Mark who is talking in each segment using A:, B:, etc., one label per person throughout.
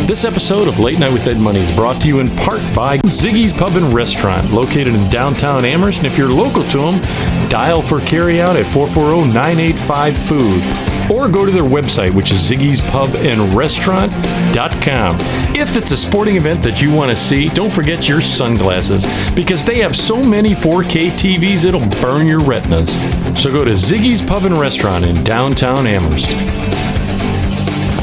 A: This episode of Late Night with Ed Money is brought to you in part by Ziggy's Pub and Restaurant, located in downtown Amherst. And if you're local to them, dial for carryout at 440-985-FOOD. Or go to their website, which is ziggyspubandrestaurant.com. If it's a sporting event that you want to see, don't forget your sunglasses, because they have so many 4K TVs it'll burn your retinas. So go to Ziggy's Pub and Restaurant in downtown Amherst.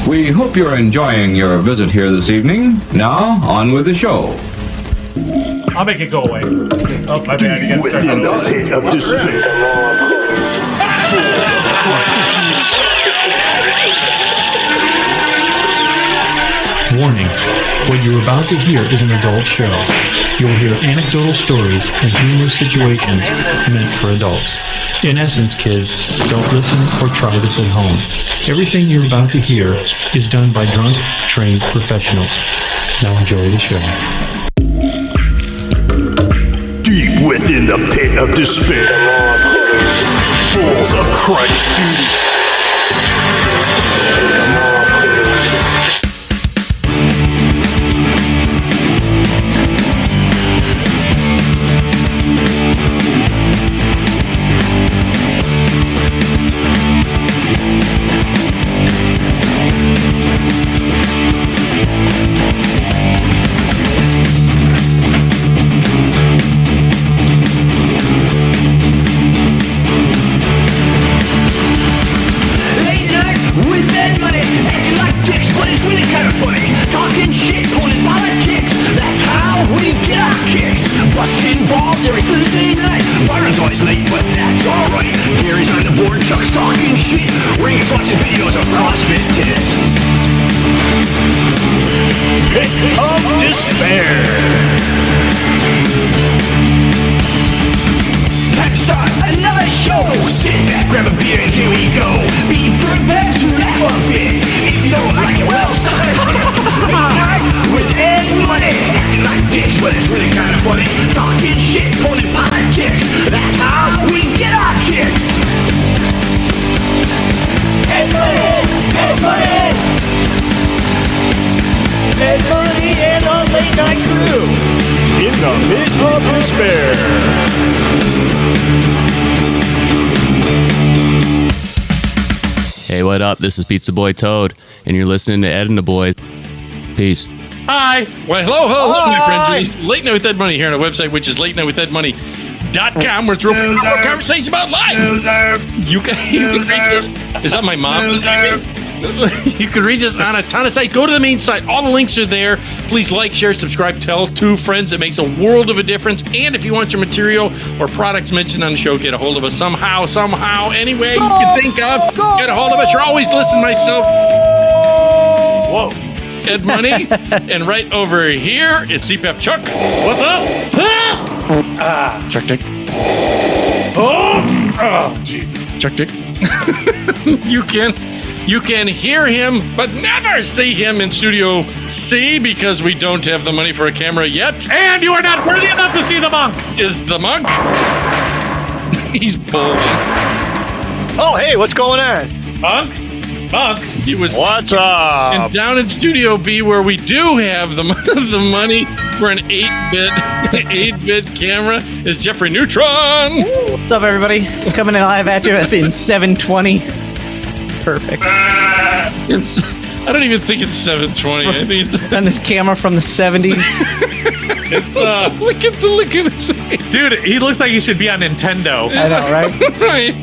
B: We hope you're enjoying your visit here this evening. Now, on with the show.
C: I'll make it go away. Oh, my bad. You gotta start that over.
D: Of despair.
E: Warning, what you're about to hear is an adult show. You will hear anecdotal stories and humorous situations meant for adults. In essence, kids, don't listen or try this at home. Everything you're about to hear is done by drunk, trained professionals. Now enjoy the show.
D: Deep within the pit of despair. Balls of Christ, dude.
F: What up? This is Pizza Boy Toad, and you're listening to Ed and the Boys. Peace.
A: Hi. Well, hello, my friends. Late Night with Ed Money here on our website, which is latenightwithedmoney.com, where it's real conversation about life. You can reach us. Is that my mom? You can reach us on a ton of sites. Go to the main site. All the links are there. Please like, share, subscribe, tell 2 friends. It makes a world of a difference. And if you want your material or products mentioned on the show, get a hold of us somehow, any way you can think of. Get a hold of us. You're always listening to myself. Whoa. Ed Money. And right over here is CPAP Chuck. What's up? Chuck Dick.
C: Oh, Jesus.
A: Chuck Dick. You can hear him, but never see him in Studio C because we don't have the money for a camera yet.
C: And you are not worthy enough to see the monk.
A: Is the monk? He's bowling.
G: Oh, hey, what's going on?
C: Monk?
A: He was.
G: What's up?
A: And down in Studio B, where we do have the money for an 8-bit camera, is Jeffrey Neutron.
H: What's up, everybody? Coming in live at you in 720. Perfect.
A: I don't even think it's 720. I think it's
H: on this camera from the 70s.
C: It's
A: look at his face.
C: Dude, he looks like he should be on Nintendo.
H: I know, right?
A: Right.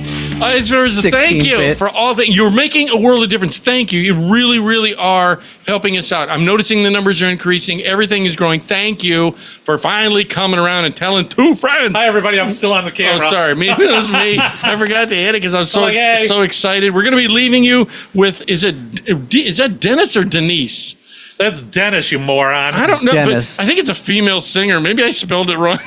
A: As far as thank you
H: 16-bit.
A: for all that. You're making a world of difference. Thank you. You really, really are helping us out. I'm noticing the numbers are increasing. Everything is growing. Thank you for finally coming around and telling 2 friends.
C: Hi, everybody. I'm still on the camera.
A: Oh, sorry. That was me. I forgot to hit it because I was so
C: Okay.
A: so excited. We're going to be leaving you with, is that Dennis or Denise?
C: That's Dennis, you moron.
A: I don't know,
H: Dennis.
A: but I think it's a female singer. Maybe I spelled it wrong.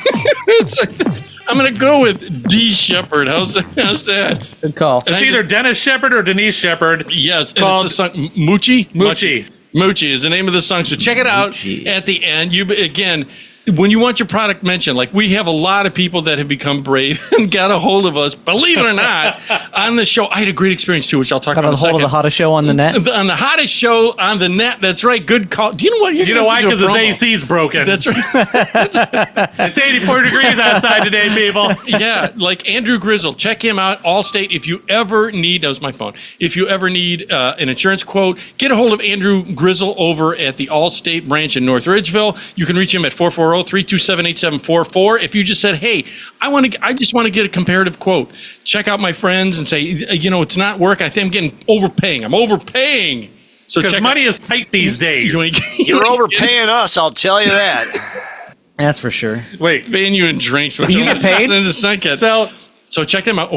A: I'm going to go with D. Shepard. How's that?
H: Good call.
A: And
C: It's either Dennis Shepard or Denise Shepard.
A: Yes,
C: called
A: and it's a song, Moochie?
C: Moochie.
A: Moochie is the name of the song. So check it out
H: Moochie.
A: at the end. You again, when you want your product mentioned, like we have a lot of people that have become brave and got a hold of us, believe it or not, on the show. I had a great experience too, which I'll talk
H: Got
A: about in
H: a
A: a second.
H: hold of the hottest show on the net.
A: On the hottest show on the net. That's right. Good call. Do you know what?
C: You know why? Because his AC's broken.
A: That's right.
C: It's 84 degrees outside today, people.
A: Yeah, like Andrew Grizzle. Check him out. Allstate. If you ever need, that was my phone. If you ever need an insurance quote, get a hold of Andrew Grizzle over at the Allstate branch in North Ridgeville. You can reach him at 440-327-8744. If you just said, "Hey, I just want to get a comparative quote," check out my friends and say, it's not working. I think I'm getting overpaying. I'm overpaying. So
C: Because money is tight these days.
G: You're overpaying us, I'll tell you that.
H: That's for sure.
C: Wait.
A: Paying you in drinks.
H: You get paid?
A: So check them out.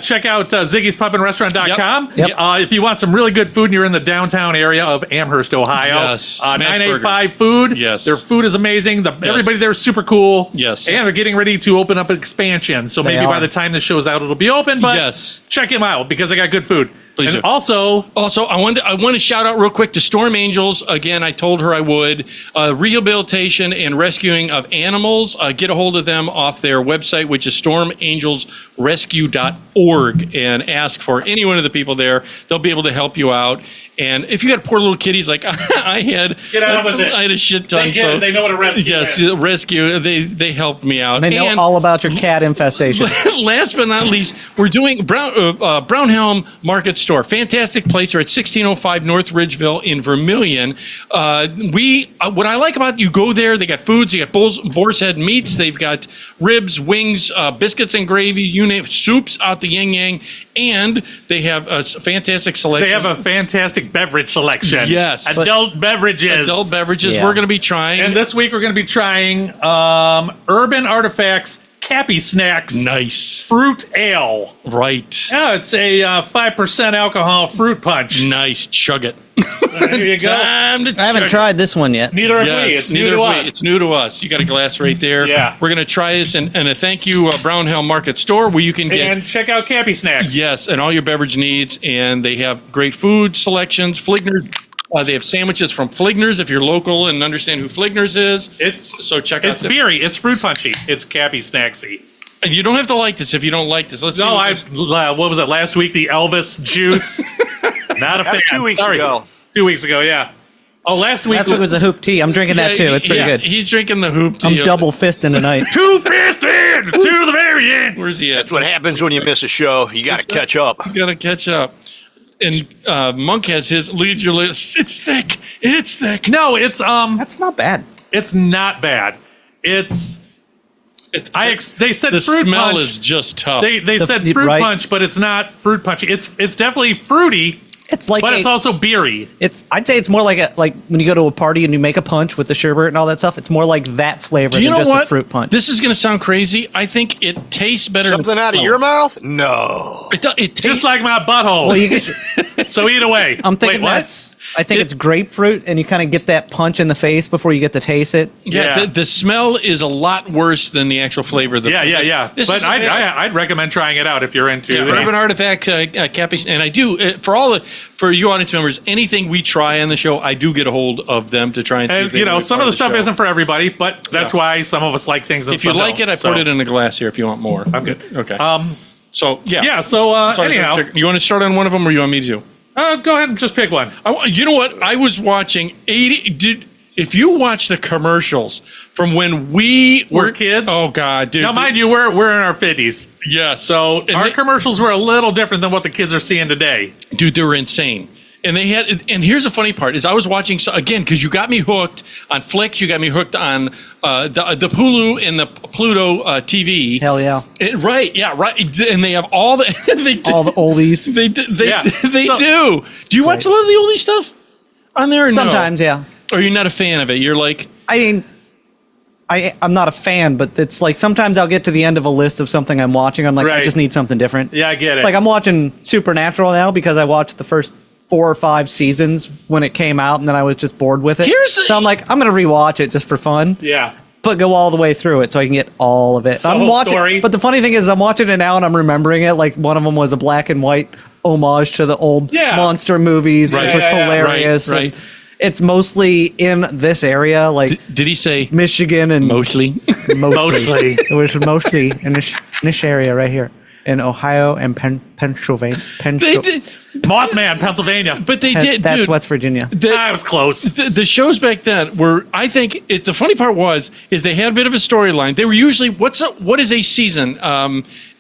C: Check out Ziggy's Pub and Restaurant.com.
H: Yep.
C: If you want some really good food and you're in the downtown area of Amherst, Ohio,
A: Yes. Smash
C: 985
A: burgers.
C: Food.
A: Yes.
C: Their food is amazing. Everybody there is super cool.
A: Yes.
C: And they're getting ready to open up expansion. So maybe by
H: are.
C: the time this show's out, it'll be open. But
A: Yes.
C: check them out because they got good food.
A: Please
C: and
A: do.
C: also,
A: I want to shout out real quick to Storm Angels. Again, I told her I would. Rehabilitation and rescuing of animals. Get a hold of them off their website, which is stormangelsrescue.org, and ask for any one of the people there. They'll be able to help you out. And if you got poor little kitties like I had,
C: Get on with it.
A: I had a shit ton.
C: They get it. They know what a rescue
A: yes,
C: is.
A: rescue. They helped me out.
H: They know
A: And
H: all about your cat infestation.
A: last but not least, we're doing Brownhelm Market Store. Fantastic place. They're at 1605 North Ridgeville in Vermilion. What I like about it, you go there, they got foods, they got boar's head meats, they've got ribs, wings, biscuits and gravies, you name it, soups out the yin yang, and they have a fantastic selection.
C: they have a fantastic beverage selection.
A: Yes.
C: Adult beverages.
A: adult beverages.
H: Yeah.
A: We're going to be trying.
C: And this week we're going to be trying Urban Artifacts Cappy Snacks
A: nice.
C: Fruit Ale.
A: Right.
C: Yeah, it's a 5% alcohol fruit punch.
A: Nice. Chug it.
C: There you go.
A: Time to
H: I haven't
A: chug it.
H: tried this one yet.
C: Neither have we.
A: Yes,
C: It's new
A: neither
C: to
A: have we.
C: us.
A: It's new to us. You got a glass right there.
C: Yeah.
A: We're going to try this, and a thank you, Brownhelm Market Store, where you can get
C: And check out Cappy Snacks.
A: yes, and all your beverage needs, and they have great food selections. Fligner's, they have sandwiches from Fligner's if you're local and understand who Fligner's is. So check out.
C: It's beery. It's fruit punchy. It's Cappy Snacksy.
A: And you don't have to like this if you don't like this. Let's see.
C: No,
A: what
C: what was it last week? The Elvis juice. Not a fan.
G: 2 weeks
C: Sorry.
G: ago.
C: 2 weeks ago, yeah. Oh, last week
H: Last week was a hoop tea. I'm drinking that too. It's pretty
A: Yeah,
H: good.
A: He's drinking the hoop.
H: I'm
A: tea.
H: double fisting tonight.
C: two-fisted to the very end.
A: Where's he at?
G: That's what happens when you miss a show. You got to catch up.
A: You gotta catch up. And Monk has his. Look at your list. It's thick. It's thick.
C: No, it's
H: That's not bad.
C: it's not bad. It's they said
A: The
C: fruit
A: smell
C: punch.
A: is just tough.
C: They said fruit
H: right.
C: punch, but it's not fruit punchy. It's definitely fruity,
H: It's like
C: but it's also beery.
H: I'd say it's more like when you go to a party and you make a punch with the sherbet and all that stuff. It's more like that flavor
A: Do you
H: than
A: know
H: just
A: what?
H: a fruit punch.
A: This is going to sound crazy. I think it tastes better.
G: Something out of your mouth? No.
A: It tastes
C: Just like my butthole.
H: well, you get,
C: So eat away.
H: I'm thinking
C: Wait, what?
H: I think it's grapefruit, and you kind of get that punch in the face before you get to taste it.
A: Yeah,
C: Yeah.
A: the smell is a lot worse than the actual flavor. Of the
C: Yeah.
A: This
C: But
A: is
C: I'd recommend trying it out if you're into these.
A: Urban Artifact Cappy, and I do for you audience members. Anything we try on the show, I do get a hold of them to try and see.
C: And
A: if they would
C: some
A: try
C: of the stuff
A: show.
C: isn't for everybody, but that's why some of us like things. And
A: If you
C: some
A: like
C: don't.
A: it, I put it in a glass here. If you want more,
C: I'm good.
A: Okay. So
C: Yeah. So
A: Sorry,
C: anyhow,
A: you want to start on one of them, or you want me to?
C: go ahead and just pick one.
A: You know what? I was watching 80. If you watch the commercials from when we
C: We're kids?
A: oh god, dude.
C: Now, mind you, we're in our 50s,
A: yes.
C: so
A: And
C: our
A: they-
C: commercials were a little different than what the kids are seeing today.
A: dude, they were insane. And they had, and here's the funny part is I was watching again because you got me hooked on Flicks, you got me hooked on the Hulu and the Pluto TV.
H: Hell yeah.
A: Right, yeah, right. And they have all the
H: All the oldies.
A: They
C: Yeah. So-
A: do. Do you watch a lot of the oldie stuff on there? Or no?
H: Sometimes, yeah.
A: Or you're not a fan of it? You're like,
H: I mean, I'm not a fan, but it's like sometimes I'll get to the end of a list of something I'm watching. I'm like, I
C: Right.
H: just need something different.
C: Yeah, I get it.
H: Like I'm watching Supernatural now because I watched the first 4 or 5 seasons when it came out, and then I was just bored with it. So I'm like, I'm gonna rewatch it just for fun.
C: Yeah.
H: But go all the way through it so I can get all of it. I'm
C: whole
H: watching,
C: story.
H: but the funny thing is, I'm watching it now and I'm remembering it. Like one of them was a black and white homage to the old
C: Yeah.
H: monster movies,
A: Right.
H: which was
C: Yeah, yeah, yeah.
H: hilarious.
A: Right.
H: it's mostly in this area, like
A: Did he say
H: Michigan and
A: mostly?
H: mostly. It was mostly in this area right here in Ohio and Pennsylvania.
A: They did,
C: Mothman, Pennsylvania.
A: but they did.
H: That's
A: dude,
H: West Virginia.
C: I was close.
A: the shows back then were, I think, the funny part is they had a bit of a storyline. They were usually what is a season?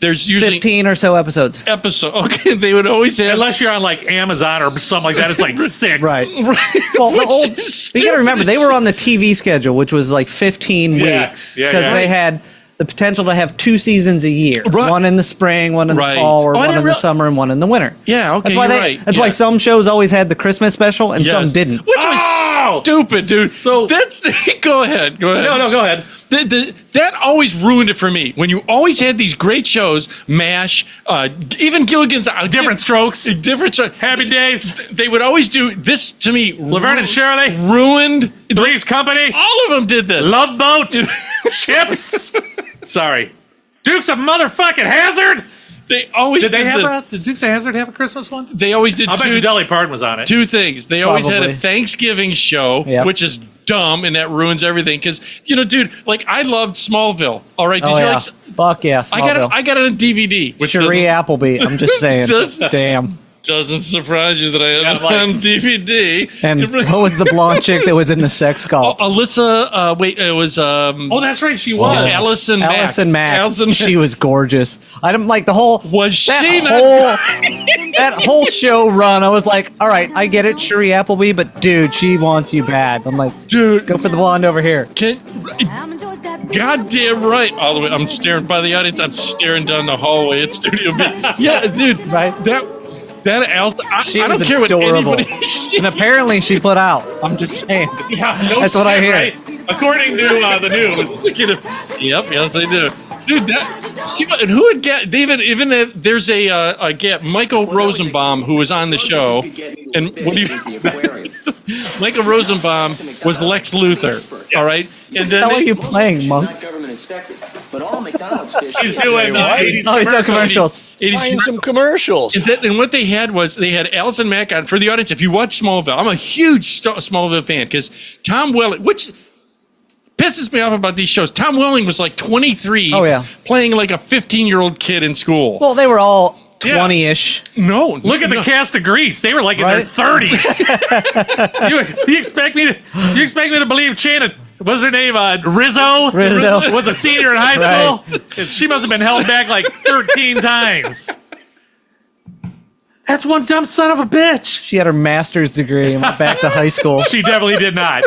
A: There's usually
H: 15 or so episodes.
A: episode. Okay, they would always have.
C: Unless you're on like Amazon or something like that, it's like 6.
H: Right.
A: Right,
H: Well, the
A: which
H: old,
A: is
H: you got to remember, they
A: stupid.
H: were on the TV schedule, which was like 15
C: Yeah,
H: weeks.
C: yeah,
H: Because
C: yeah.
H: they had the potential to have 2 seasons a year.
A: Right.
H: One in the spring, one in
A: Right.
H: the fall, or
A: Oh, I
H: one
A: didn't
H: in the
A: real-
H: summer, and one in the winter.
A: Yeah, okay,
H: That's why
A: you're right.
H: That's why
A: Yeah.
H: some shows always had the Christmas special and some
A: Yes.
H: didn't.
A: Which was
C: Oh!
A: stupid, dude.
C: So-
A: that's go ahead. Go ahead.
C: No, go ahead.
A: That always ruined it for me. When you always had these great shows, MASH, even Gilligan's
C: Different Strokes.
A: different strokes.
C: Happy Days.
A: They would always do this to me.
C: Laverne and Shirley.
A: Ruined.
C: Three's Company.
A: All of them did this.
C: Love Boat. Chips. Sorry. Dukes of motherfucking Hazard.
A: They always
C: Did they
A: did
C: have did Dukes of Hazard have a Christmas one?
A: They always did
C: I bet you Dolly Parton was on it.
A: two things. They always had a
H: Probably.
A: Thanksgiving show,
H: Yep.
A: which is dumb, and that ruins everything. Because dude, like I loved Smallville. All right, did
H: Oh,
A: you
H: yeah.
A: like?
H: Fuck yeah, Smallville.
A: I got it on DVD. Which
H: Cherie Appleby. I'm just saying. Damn.
A: doesn't surprise you that I have
C: Yeah,
A: it
C: like-
A: on DVD.
H: And what was the blonde chick that was in the sex call?
A: Alyssa, it was
C: Oh, that's right. She was.
A: Allison Mack.
H: Allison Mack.
A: Allison Mack.
H: She was gorgeous. I didn't like the whole
A: Was
H: that
A: she not-
H: whole that whole show run. I was like, all right, I get it, Cherie Appleby, but dude, she wants you bad. I'm like,
A: Dude.
H: go for the blonde over here.
A: Goddamn right. All the way. I'm staring by the audience. I'm staring down the hallway at Studio B. Yeah, dude.
H: Right.
A: That Allison. I
H: She
A: don't
H: was
A: care
H: adorable.
A: what anybody.
H: And apparently she put out. I'm just saying.
C: Yeah, no
H: That's what I
C: shit,
H: hear.
C: Right? According to the news.
A: Yep, yes, they do. Dude, and who would get even if there's a get Michael Rosenbaum who was on the show, and what do you? Michael Rosenbaum was Lex Luthor, all right, and then
H: How are you playing, monk?
C: He's doing 80s
H: Oh, he's doing commercials.
G: Find some commercials.
A: And what they had was they had Allison Mack on for the audience. If you watch Smallville, I'm a huge Smallville fan because Tom Welling, which pisses me off about these shows. Tom Welling was like 23,
H: Oh, yeah.
A: playing like a 15-year-old kid in school.
H: Well, they were all
C: Yeah.
H: 20-ish.
A: No,
C: Look at the cast of Grease. They were like in their
H: Right.
C: 30s. you expect me to believe Shannon, what's her name? Rizzo was a senior in high school. And she must have been held back like 13 times. That's one dumb son of a bitch.
H: She had her master's degree and went back to high school.
C: She definitely did not.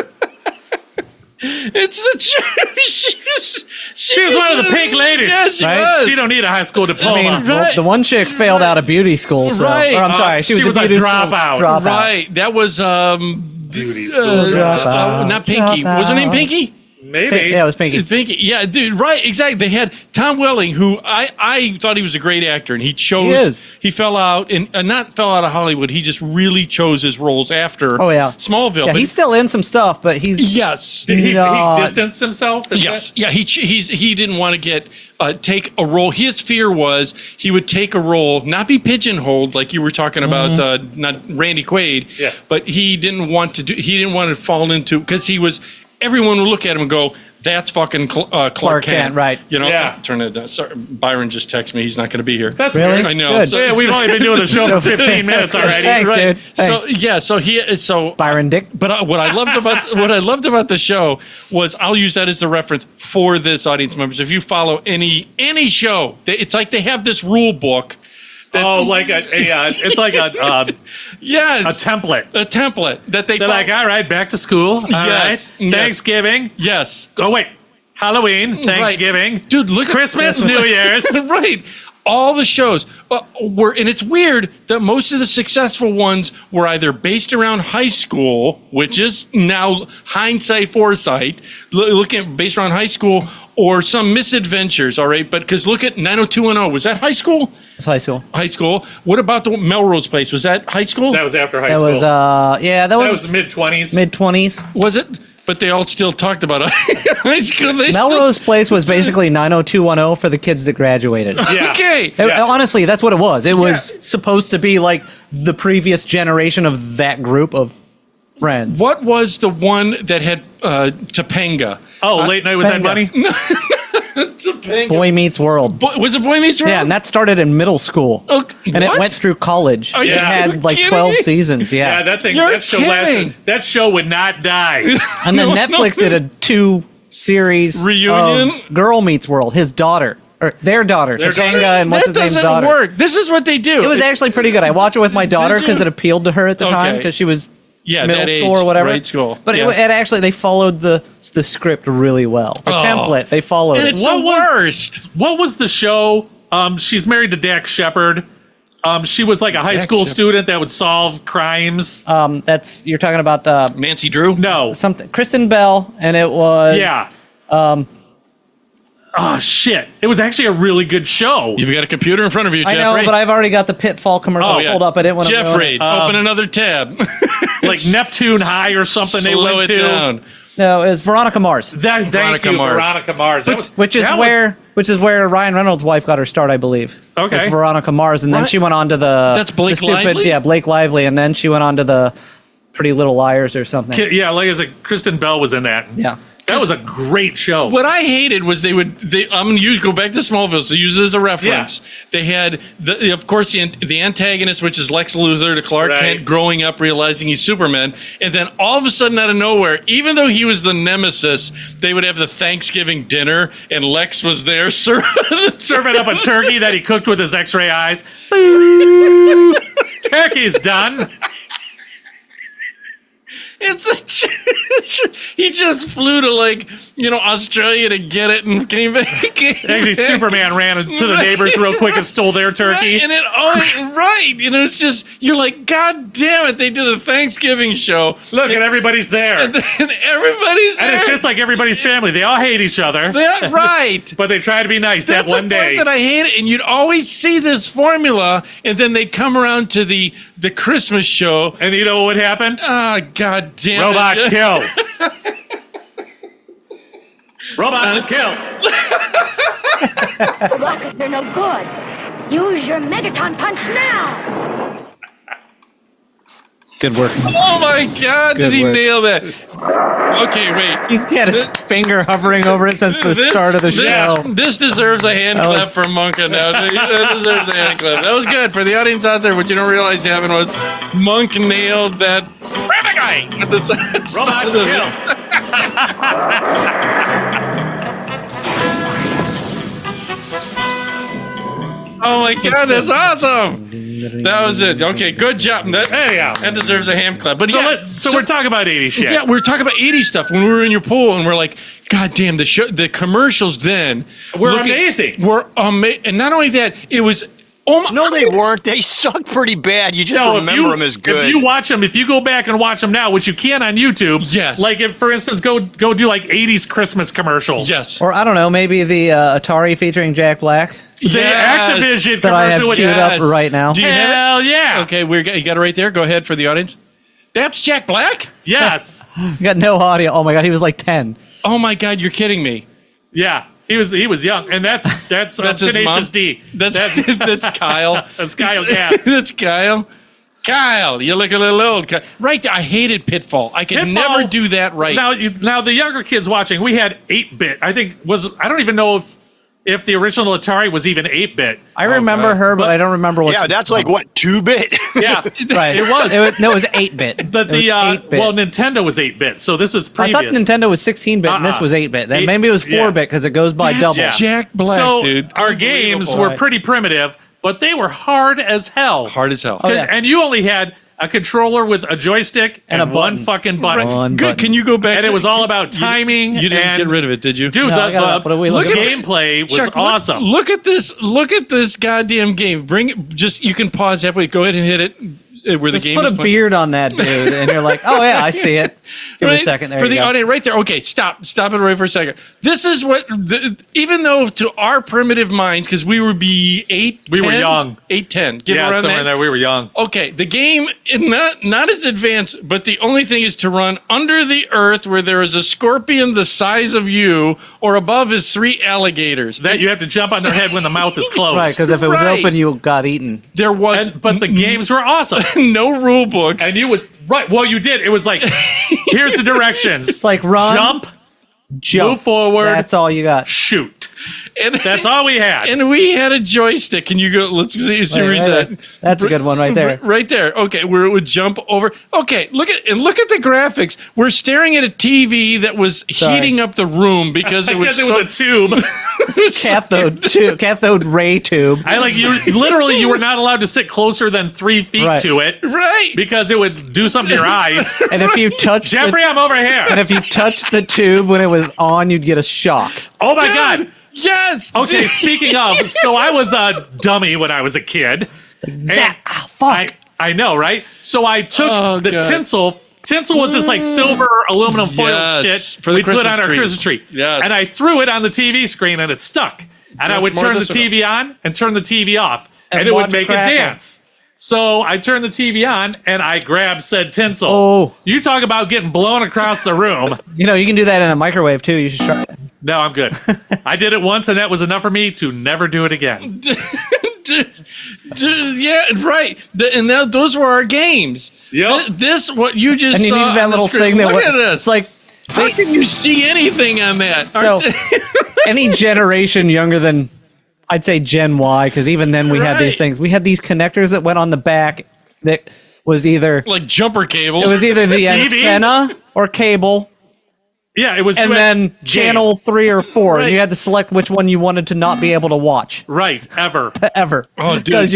A: It's the truth.
C: She was one of the pink ladies.
A: Yeah, she
H: Right?
A: was.
C: She don't need a high school
H: I
C: diploma.
H: mean,
A: Right.
H: the one chick failed out of beauty school, so
A: Right.
H: or I'm sorry, she was
C: she
H: a
C: was a
H: beauty school
C: dropout.
H: dropout.
A: Right. That was
C: Beauty school.
H: Dropout.
A: not Pinky. Was her name Pinky?
C: Maybe.
H: Yeah, it was Pinky.
A: It's Pinky. Yeah, dude. Right. Exactly. They had Tom Welling, who I thought he was a great actor, and he chose. He fell out and not fell out of Hollywood. He just really chose his roles after.
H: Oh yeah,
A: Smallville.
H: Yeah,
A: but
H: he's still in some stuff, but he's
A: yes.
C: Did he
H: No.
C: distanced himself? Is
A: Yes,
C: that-
A: yeah. He didn't want to take a role. His fear was he would take a role, not be pigeonholed like you were talking about, not Randy Quaid.
C: Yeah.
A: But he didn't want to do. He didn't want to fall into because he was. Everyone would look at him and go, "That's fucking Clark Kent."
H: right.
A: You know.
C: Yeah.
A: Turn it down. Sorry, Byron just texted me. He's not going to be here.
C: That's
H: Really?
C: weird.
A: I know.
H: Good.
A: So,
C: Yeah, we've only been doing the show for 15 minutes already.
H: Thanks,
A: right.
H: dude. Thanks.
A: So
H: Byron Dick.
A: But what I loved about the show was I'll use that as the reference for this audience members. If you follow any show, it's like they have this rule book.
C: Oh, like it's like a
A: Yes,
C: template.
A: a template that
C: They're
A: follow.
C: like, all right, back to school. All
A: Yes,
C: right,
A: yes.
C: Thanksgiving.
A: Yes,
C: Oh wait, Halloween, Thanksgiving,
A: Right. Dude, look
C: Christmas,
A: at
C: New Year's.
A: right. All the shows were, and it's weird that most of the successful ones were either based around high school, which is now hindsight, foresight, looking at based around high school, or some misadventures. All right, but because look at 90210, was that high school?
H: It's high school.
A: High school. What about the Melrose Place? Was that high school?
C: That was after high
H: That
C: school.
H: was that
C: that was
H: was
C: mid-20s.
H: mid-20s.
A: Was it? But they all still talked about high school. They still-
H: Melrose Place was basically 90210 for the kids that graduated.
C: Yeah.
A: Okay.
C: Yeah.
H: Honestly, that's what it was. It was supposed to be like the previous generation of that group of Friends.
A: What was the one that had Topanga?
C: Oh, Late Night with Ed
H: Topanga.
C: Money?
A: Topanga.
H: Boy Meets World.
A: Was it Boy Meets World?
H: Yeah, and that started in middle school.
A: Okay,
H: And
A: what?
H: it went through college.
A: Are you
H: It had like
A: kidding
H: 12
A: me?
H: seasons.
C: Yeah,
H: Yeah.
A: You're
C: that show
A: kidding.
C: that show would not die.
H: And then
A: No,
H: Netflix
A: no.
H: did a 2-series
A: Reunion?
H: of Girl Meets World. His daughter. Or their daughter.
C: Their
H: Topanga
C: daughter.
H: and what's
A: That
H: his name's
A: doesn't
H: daughter.
A: work. This is what they do.
H: It was actually pretty good. I watched it with my daughter
A: Did you?
H: because it appealed to her at the time
A: Okay.
H: because she was
A: Yeah,
H: middle
A: that
H: school
A: age,
H: or whatever.
A: right, school.
H: But
A: Yeah.
H: it actually, they followed the script really well. The template, they followed
A: And
H: it.
A: it's the worst.
C: What was the show? She's married to Dax Shepard. She was like a high school
A: Shepard.
C: student that would solve crimes.
H: You're talking about
A: Nancy Drew?
C: No.
H: something, Kristen Bell, and it was.
C: Yeah. Oh, shit. It was actually a really good show.
A: You've got a computer in front of you,
H: I
A: Jeffrey.
H: know, but I've already got the Pitfall commercial.
A: Oh, yeah.
H: Hold up, I didn't want to.
A: Jeffrey, open another tab.
C: Like Neptune High or something they
A: Slow
C: went
A: it
C: to.
A: down.
H: No, it was Veronica Mars,
C: Thank
A: Veronica
C: you,
A: Mars.
C: Veronica Mars. That was,
H: which is
C: that
H: where Ryan Reynolds' wife got her start, I believe.
C: Okay.
H: It was Veronica Mars, and then
A: What?
H: she went on to the.
A: That's Blake
H: the stupid,
A: Lively?
H: Yeah, Blake Lively, and then she went on to the Pretty Little Liars or something.
C: Yeah, like I said, Kristen Bell was in that.
H: Yeah.
C: That was a great show.
A: What I hated was I'm going to go back to Smallville, so use it as a reference.
C: Yeah.
A: They had, of course, the antagonist, which is Lex Luthor to Clark
C: Right.
A: Kent growing up, realizing he's Superman. And then all of a sudden, out of nowhere, even though he was the nemesis, they would have the Thanksgiving dinner, and Lex was there
C: Serving up a turkey that he cooked with his X-ray eyes. Boo! Turkey's done.
A: He just flew to Australia to get it and came back.
C: Actually, Superman ran to the neighbors real quick and stole their turkey.
A: Right, and it always right. It's just you're like, God damn it! They did a Thanksgiving show.
C: Look, and everybody's there.
A: And everybody's there.
C: And it's just like everybody's family. They all hate each other.
A: That right.
C: But they try to be nice
A: That's
C: that one
A: the part
C: day.
A: that I hate it. And you'd always see this formula, and then they'd come around to the Christmas show.
C: And you know what would happen?
A: Ah, God damn
C: Robot
A: it!
C: kill. Robot kill.
I: Rockets are no good. Use your Megaton punch now.
H: Good work.
A: Oh my God!
H: Good
A: Did he
H: work.
A: nail that? Okay, wait.
H: He's had his finger hovering over it since the start of the show.
A: This deserves a hand
H: That
A: clap
H: was-
A: from Monka now. That deserves a hand clap. That was good. For the audience out there, what you don't realize happened was Monk nailed that guy at the side.
C: Robot
A: of the-
C: kill.
A: Oh my God, that's awesome. That was it. Okay, good job.
C: Anyhow.
A: That deserves a hand clap. But
C: So,
A: yeah,
C: so we're talking about 80s shit.
A: Yeah, we were talking about 80s stuff when we were in your pool, and we're like, God damn, the commercials then
C: Were amazing.
A: Were amazing. And not only that, it was, oh my.
G: No, they weren't. They sucked pretty bad. You just remember them as good.
C: If you watch them, if you go back and watch them now, which you can on YouTube,
A: Yes.
C: Like if, for instance, go do like 80s Christmas commercials.
A: Yes.
H: Or I don't know, maybe the Atari featuring Jack Black
C: The
A: Yes.
C: Activision
H: that I have
C: commercial with
H: queued
A: Yes.
H: up right now.
A: Do you have it?
C: Hell yeah.
A: Okay, you got it right there. Go ahead for the audience. That's Jack Black?
C: Yes.
H: You got no audio. Oh my God, he was like 10.
A: Oh my God, you're kidding me.
C: Yeah. He was young, and that's
A: That's his mom.
C: Tenacious D.
A: That's Kyle.
C: That's Kyle Gass.
A: That's Kyle. Kyle, you look a little old. Right there, I hated Pitfall. I could
C: Pitfall-
A: never do that right.
C: Now the younger kids watching, we had 8-bit. I don't even know if the original Atari was even 8-bit.
H: I remember her, but I don't remember what.
G: yeah, that's like what, 2-bit?
C: Yeah,
H: right.
C: It was.
H: No, it was 8-bit.
C: But
H: It was 8-bit.
C: Nintendo was 8-bit, so this is
H: I
C: previous.
H: thought Nintendo was 16-bit and this
C: Uh-uh.
H: was 8-bit. Then
C: Eight-
H: maybe it was
C: yeah.
H: 4-bit because it goes by double.
C: Yeah.
A: Jack Black,
C: so
A: dude.
C: our games
A: Unbelievable.
C: were pretty primitive, but they were hard as hell.
A: Hard as hell.
H: Oh, yeah.
C: And you only had a controller with a joystick
H: And a
C: one
H: button.
C: fucking button.
H: One
A: Good.
H: button.
A: Can you go back?
C: And it was all about timing.
A: You didn't
C: and,
A: get rid of it, did you?
C: Dude,
H: No, I got it up. What are we
C: the
H: looking at?
C: gameplay was
A: Chuck,
C: awesome.
A: Look at this. Look at this goddamn game. Bring it. Just you can pause halfway. Go ahead and hit it. Where
H: Just
A: the game
H: put
A: is
H: a
A: playing.
H: beard on that dude, and you're like, oh yeah, I see it. Give it
A: Right?
H: a second. There
A: for
H: you
A: the
H: go.
A: audience, right there. Okay, stop it right for a second. This is what, even though to our primitive minds, because we would be 8,
C: We were
A: 10,
C: young.
A: 8, 10. Give
C: Yeah,
A: around
C: somewhere
A: that.
C: in there. We were young.
A: Okay, the game is not as advanced, but the only thing is to run under the earth where there is a scorpion the size of you, or above is 3 alligators.
C: That you have to jump on their head when the mouth is closed.
H: Right, because if it was
A: Right.
H: open, you got eaten.
A: There was,
C: But the games were awesome.
A: no rule books.
C: And you would, right, well, you did. It was like, here's the directions.
H: It's like run,
C: jump, move forward.
H: That's all you got.
C: Shoot.
A: And
C: that's all we had.
A: And we had a joystick. And you go, let's see where's that.
H: That's a good one right there.
A: Right there. Okay, where it would jump over. Okay, look at the graphics. We're staring at a TV that was heating up the room because it was
C: a tube.
H: cathode ray tube.
C: I like you. Literally, you were not allowed to sit closer than 3 feet to it,
A: right?
C: Because it would do something to your eyes.
H: And if you touch
C: Jeffrey, I'm over here.
H: And if you touched the tube when it was on, you'd get a shock.
C: Oh my God!
A: Yes.
C: Okay. Speaking of, so I was a dummy when I was a kid.
H: Fuck.
C: I know, right? So I took the tinsel. Tinsel was this like silver aluminum foil shit
A: for the
C: we put on our
A: trees.
C: Christmas tree.
A: Yes.
C: And I threw it on the TV screen and it stuck. And I would turn the TV on and turn the TV off. And it would make it dance. So I turned the TV on and I grabbed said tinsel.
H: Oh.
C: You talk about getting blown across the room.
H: You know, you can do that in a microwave too. You should try it.
C: No, I'm good. I did it once and that was enough for me to never do it again.
A: Yeah, right. And those were our games.
C: Yep.
A: This, what you just
H: And you
A: saw
H: needed that
A: on the
H: little
A: screen.
H: thing that
A: Look at this.
H: It's like,
A: how can you see anything on that?
H: So, any generation younger than, I'd say Gen Y, because even then we had these things. We had these connectors that went on the back that was either
A: like jumper cables.
H: It was either the
C: TV?
H: antenna or cable.
C: Yeah, it was.
H: And then channel 3 or 4.
A: Right.
H: And you had to select which one you wanted to not be able to watch.
C: Right, ever.
A: Oh, dude.
H: Because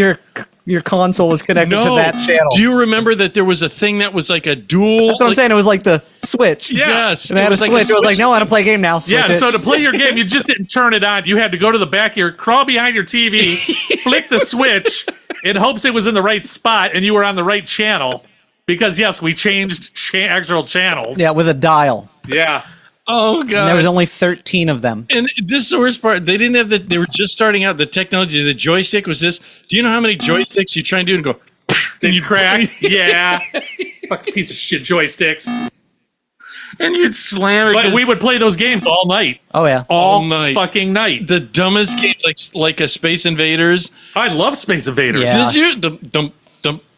H: your console was connected to that channel.
A: Do you remember that there was a thing that was like a dual?
H: That's what I'm saying. It was like the Switch.
C: Yeah.
A: Yes.
H: And it had a switch. It was like, no, I want to play a game now. Switch
C: Yeah,
H: it.
C: so to play your game, you just didn't turn it on. You had to go to the back here, crawl behind your TV, flick the switch in hopes it was in the right spot and you were on the right channel. Because, yes, we changed actual channels.
H: Yeah, with a dial.
C: Yeah.
A: Oh, God.
H: And there was only 13 of them.
A: And this is the worst part. They didn't have they were just starting out. The technology, the joystick was this. Do you know how many joysticks you try and do and go,
C: Then you crack? Yeah. Fucking piece of shit joysticks.
A: and you'd slam it.
C: But we would play those games all night.
H: Oh, yeah.
C: All
A: night.
C: fucking night.
A: The dumbest games, like a Space Invaders.
C: I love Space Invaders.
H: Yeah.
A: Did you?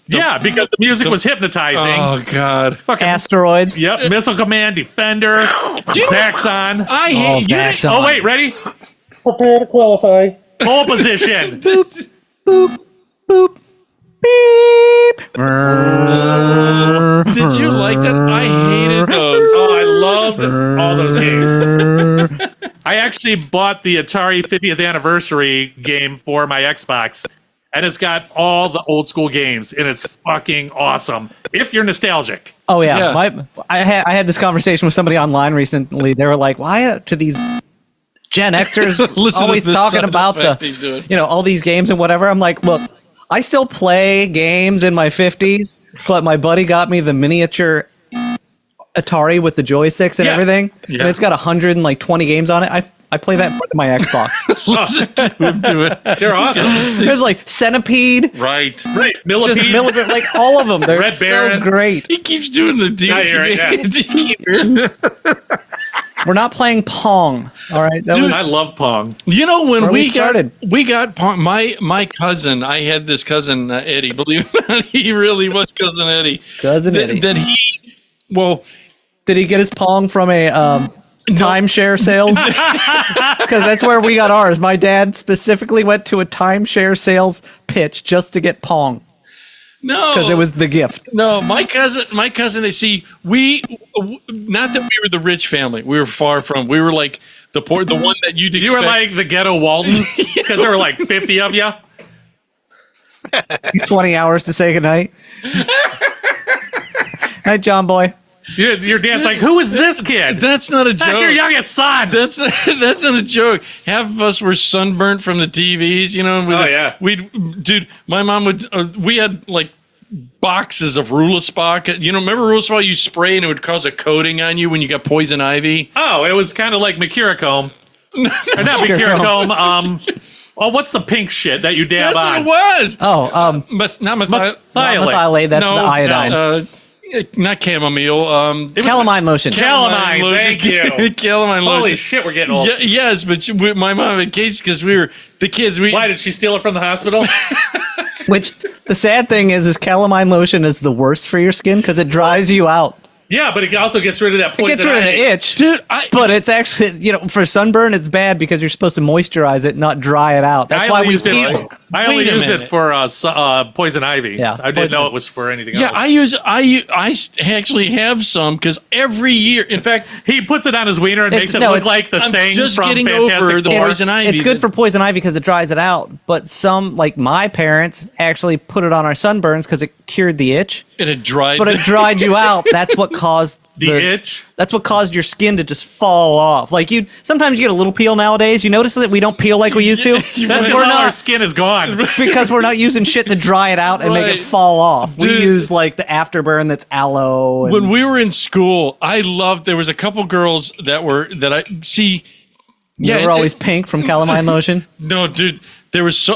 C: Yeah, because the music was hypnotizing.
A: Oh, God.
C: Fucking
H: Asteroids.
C: Yep, Missile Command, Defender, Zaxxon.
A: I hate you.
H: Zaxxon.
C: Oh, wait, ready? Prepare to qualify. Pole position.
H: Boop, boop, boop, beep.
A: Did you like that? I hated those.
C: Oh, I loved all those games. I actually bought the Atari 50th anniversary game for my Xbox, and it's got all the old school games, and it's fucking awesome. If you're nostalgic.
H: Oh, yeah. I had this conversation with somebody online recently. They were like, why to these Gen Xers
A: Listen to
H: always
A: the
H: talking
A: sound
H: about
A: effect he's doing.
H: all these games and whatever? I'm like, look, I still play games in my 50s, but my buddy got me the miniature Atari with the joysticks and everything.
A: Yeah.
H: And it's got 120 games on it. I play that with my Xbox.
A: Listen to him do it.
C: They're awesome.
H: There's like Centipede.
A: Right.
C: Right. Millipede.
H: Just Millipede, like all of them. They're
C: Red Baron.
H: so great.
A: He keeps doing the deal.
C: I hear it,
H: We're not playing Pong. All right. That
A: Dude,
H: was,
C: I love Pong.
A: You know, when
H: Where we
A: we got my cousin, I had this cousin, Eddie, believe it or not, he really was Cousin Eddie.
H: Cousin Eddie.
A: That he, well,
H: did he get his Pong from a timeshare sales? Because that's where we got ours. My dad specifically went to a timeshare sales pitch just to get Pong.
A: no.
H: Because it was the gift.
A: No, my cousin, they see, not that we were the rich family. We were far from, we were like the poor, the one that you'd expect.
C: You were like the ghetto Waltons because there were like 50 of you.
H: 20 hours to say goodnight. Night, John Boy.
C: Your dad's like, who is this kid?
A: That's not a joke.
C: That's your youngest son.
A: That's not a joke. Half of us were sunburnt from the TVs, you know. And dude, my mom would. We had like boxes of Rulaspa. You know, remember Rulaspa? You spray and it would cause a coating on you when you got poison ivy.
C: Oh, it was kind of like Mercurochrome. Or not Mercurochrome. Oh, what's the pink shit that you dab
A: That's
C: on?
A: what it was.
H: Oh,
A: But not
H: methylate. That's the iodine.
A: Not chamomile.
H: Calamine lotion.
C: Calamine, thank you.
A: Calamine lotion.
C: Holy shit, we're getting old.
A: Yes, but my mom had cases because we were the kids.
C: Why did she steal it from the hospital?
H: Which The sad thing is calamine lotion is the worst for your skin because it dries you out.
C: Yeah, but it also gets rid of that
H: It
C: poison.
H: gets rid of the itch,
A: Dude,
H: but it's actually, for sunburn, it's bad because you're supposed to moisturize it, not dry it out. That's why we
C: used
H: peel.
C: I only
A: Wait a
C: used it
A: minute.
C: for poison ivy.
H: Yeah,
C: I didn't
H: poison
C: know
H: ivy.
C: it was for anything
A: Yeah,
C: else.
A: I actually have some because every year, in fact,
C: He puts it on his wiener and
H: It's-
C: makes it
H: no,
C: look
H: it's-
C: like the
A: I'm
C: thing
A: just
C: from
A: getting
C: Fantastic
A: over the
C: Four.
A: poison ivy.
H: It's good for poison ivy because it dries it out, but some, like my parents, actually put it on our sunburns because it cured the itch,
A: and it dried.
H: but it dried you out. That's what caused
C: The itch?
H: That's what caused your skin to just fall off. Like sometimes you get a little peel nowadays. You notice that we don't peel like we used to.
C: That's because
H: we're
C: all our
H: not
C: skin is gone.
H: because we're not using shit to dry it out and make
A: Right.
H: it fall off.
A: Dude.
H: We use like the afterburn that's aloe. And,
A: When we were in school, I loved. There was a couple girls that I see.
H: yeah,
A: Yeah,
H: we're always pink from calamine lotion.
A: No, dude. There was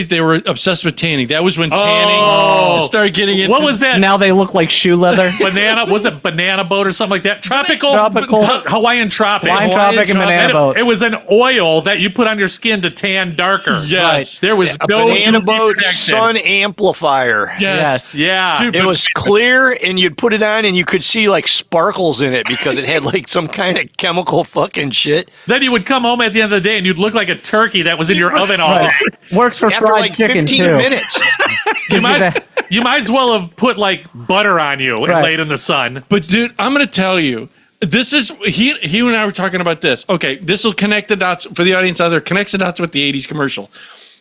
A: they were obsessed with tanning. That was when tanning
C: Oh.
A: started getting into.
C: What was that?
H: Now they look like shoe leather.
C: Was it banana boat or something like that? Tropical Hawaiian tropic.
H: Hawaiian tropic and banana
C: And
H: boat.
C: it was an oil that you put on your skin to tan darker.
A: Yes.
C: There was
G: A
C: no
G: banana
C: UV
G: boat
C: protection.
G: sun amplifier.
H: Yes.
C: Yeah.
A: Dude,
G: It was clear, and you'd put it on, and you could see like sparkles in it because it had like some kind of chemical fucking shit.
C: Then you would come home at the end of the day and you'd look like a turkey that was in your oven all day.
H: Works for
G: After
H: fried
G: like
H: chicken
G: 15
H: too.
G: minutes.
C: You might as well have put like butter on you and
H: Right.
C: laid in the sun.
A: But dude, I'm gonna tell you, this is he and I were talking about this. Okay, this will connect the dots for the audience out there. Connects the dots with the '80s commercial.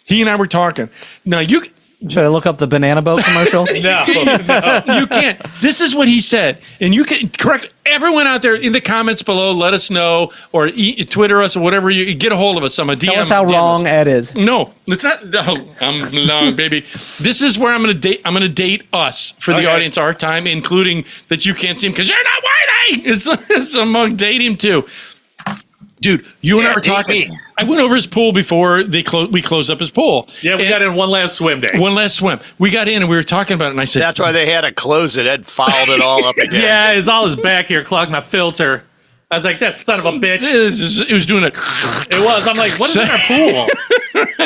A: He and I were talking. Now you.
H: Should I look up the banana boat commercial?
C: No.
A: You can't. This is what he said, and you can correct everyone out there in the comments below. Let us know or Twitter us or whatever. You get a hold of us. I'm a DM.
H: Tell us how
A: DM
H: wrong Ed is.
A: No, it's not. No, I'm long, baby. This is where I'm gonna date. I'm gonna date us for the
C: Okay.
A: audience our time, including that you can't see him because you're not whitey. It's among date him too. Dude, you and I were
G: date
A: talking.
G: me.
A: I went over his pool before we closed up his pool.
C: Yeah, we
A: And
C: got in one last swim day.
A: one last swim. We got in and we were talking about it, and I said,
G: That's why they had to close it. Ed fouled it all up again.
C: Yeah, it's all his back here clogged my filter. I was like, that son of a bitch.
A: It was doing a.
C: It was. I'm like, what is in our pool?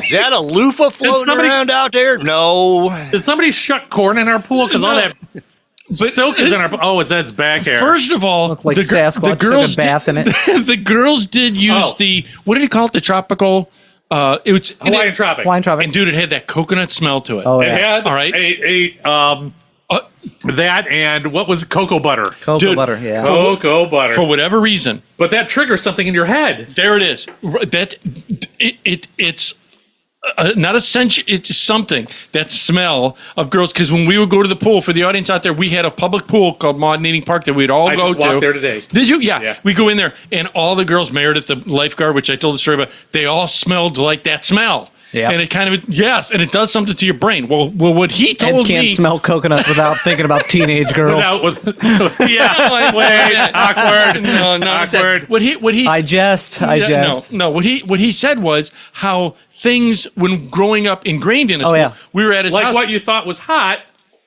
G: Is that a loofah floating
C: somebody-
G: around out there? No.
C: Did somebody shuck corn in our pool? Because all that silk is in our pool. Oh, it's Ed's back hair.
A: First of all,
H: Look like
A: the
H: Sasquatch
A: girls
H: took a bath in it.
A: The girls did use
C: Oh.
A: the what did he call it? The tropical. It was
C: Hawaiian tropic.
H: Wine tropic.
A: And dude, it had that coconut smell to it.
H: Oh,
C: It
H: yeah.
C: had
A: All right.
C: that and what was it? Cocoa butter.
H: Cocoa
A: Dude,
H: butter, yeah.
C: Cocoa butter.
A: For whatever reason,
C: But that triggers something in your head.
A: there it is. That it's not essential. It's something, that smell of girls. Because when we would go to the pool, for the audience out there, we had a public pool called Maud Needing Park that we'd all
C: I
A: go
C: just
A: to.
C: walked there today.
A: Did you? Yeah.
C: Yeah.
A: We go in there, and all the girls, Meredith, the lifeguard, which I told the story about, they all smelled like that smell.
H: Yeah.
A: And it kind of, yes, and it does something to your brain. Well, what he
H: Ed
A: told
H: can't
A: me.
H: smell coconuts without thinking about teenage girls.
C: Yeah. Wait. Awkward.
A: No, no,
C: Awkward.
A: What he
H: I jest.
A: No. What he said was how things when growing up ingrained in us.
H: Oh, yeah.
A: We were at his
C: Like
A: house.
C: what you thought was hot.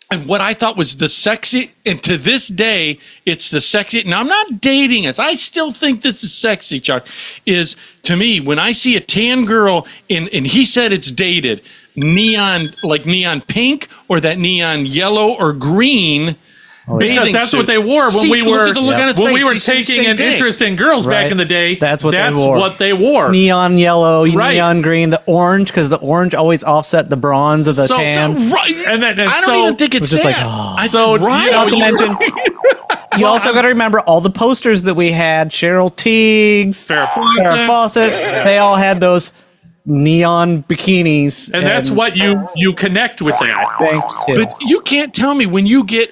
A: And what I thought was the sexy, and to this day, it's the sexy. Now, I'm not dating us. I still think this is sexy, Chuck. Is to me, when I see a tan girl, and he said it's dated, neon pink or that neon yellow or green. Bathing
C: Because that's what
A: suits.
C: they wore when
A: See,
C: we
A: look
C: were
A: at the look on his
C: when we
A: face.
C: were
A: He said the
C: taking
A: same
C: an
A: thing.
C: interest in girls
H: Right.
C: back in the day.
H: That's what they wore.
C: what they wore.
H: Neon yellow,
C: Right.
H: neon green, the orange, because the orange always offset the bronze of the
C: So-
H: tan.
A: Right.
C: And then
A: I don't
C: so-
A: even think it's
H: just
A: that.
H: like, oh.
C: So
A: right.
H: Not to mention, you also got to remember all the posters that we had. Cheryl Teagues, Farrah Fawcett, they all had those neon bikinis.
C: and that's what you connect with that.
H: Thank you.
A: But you can't tell me when you get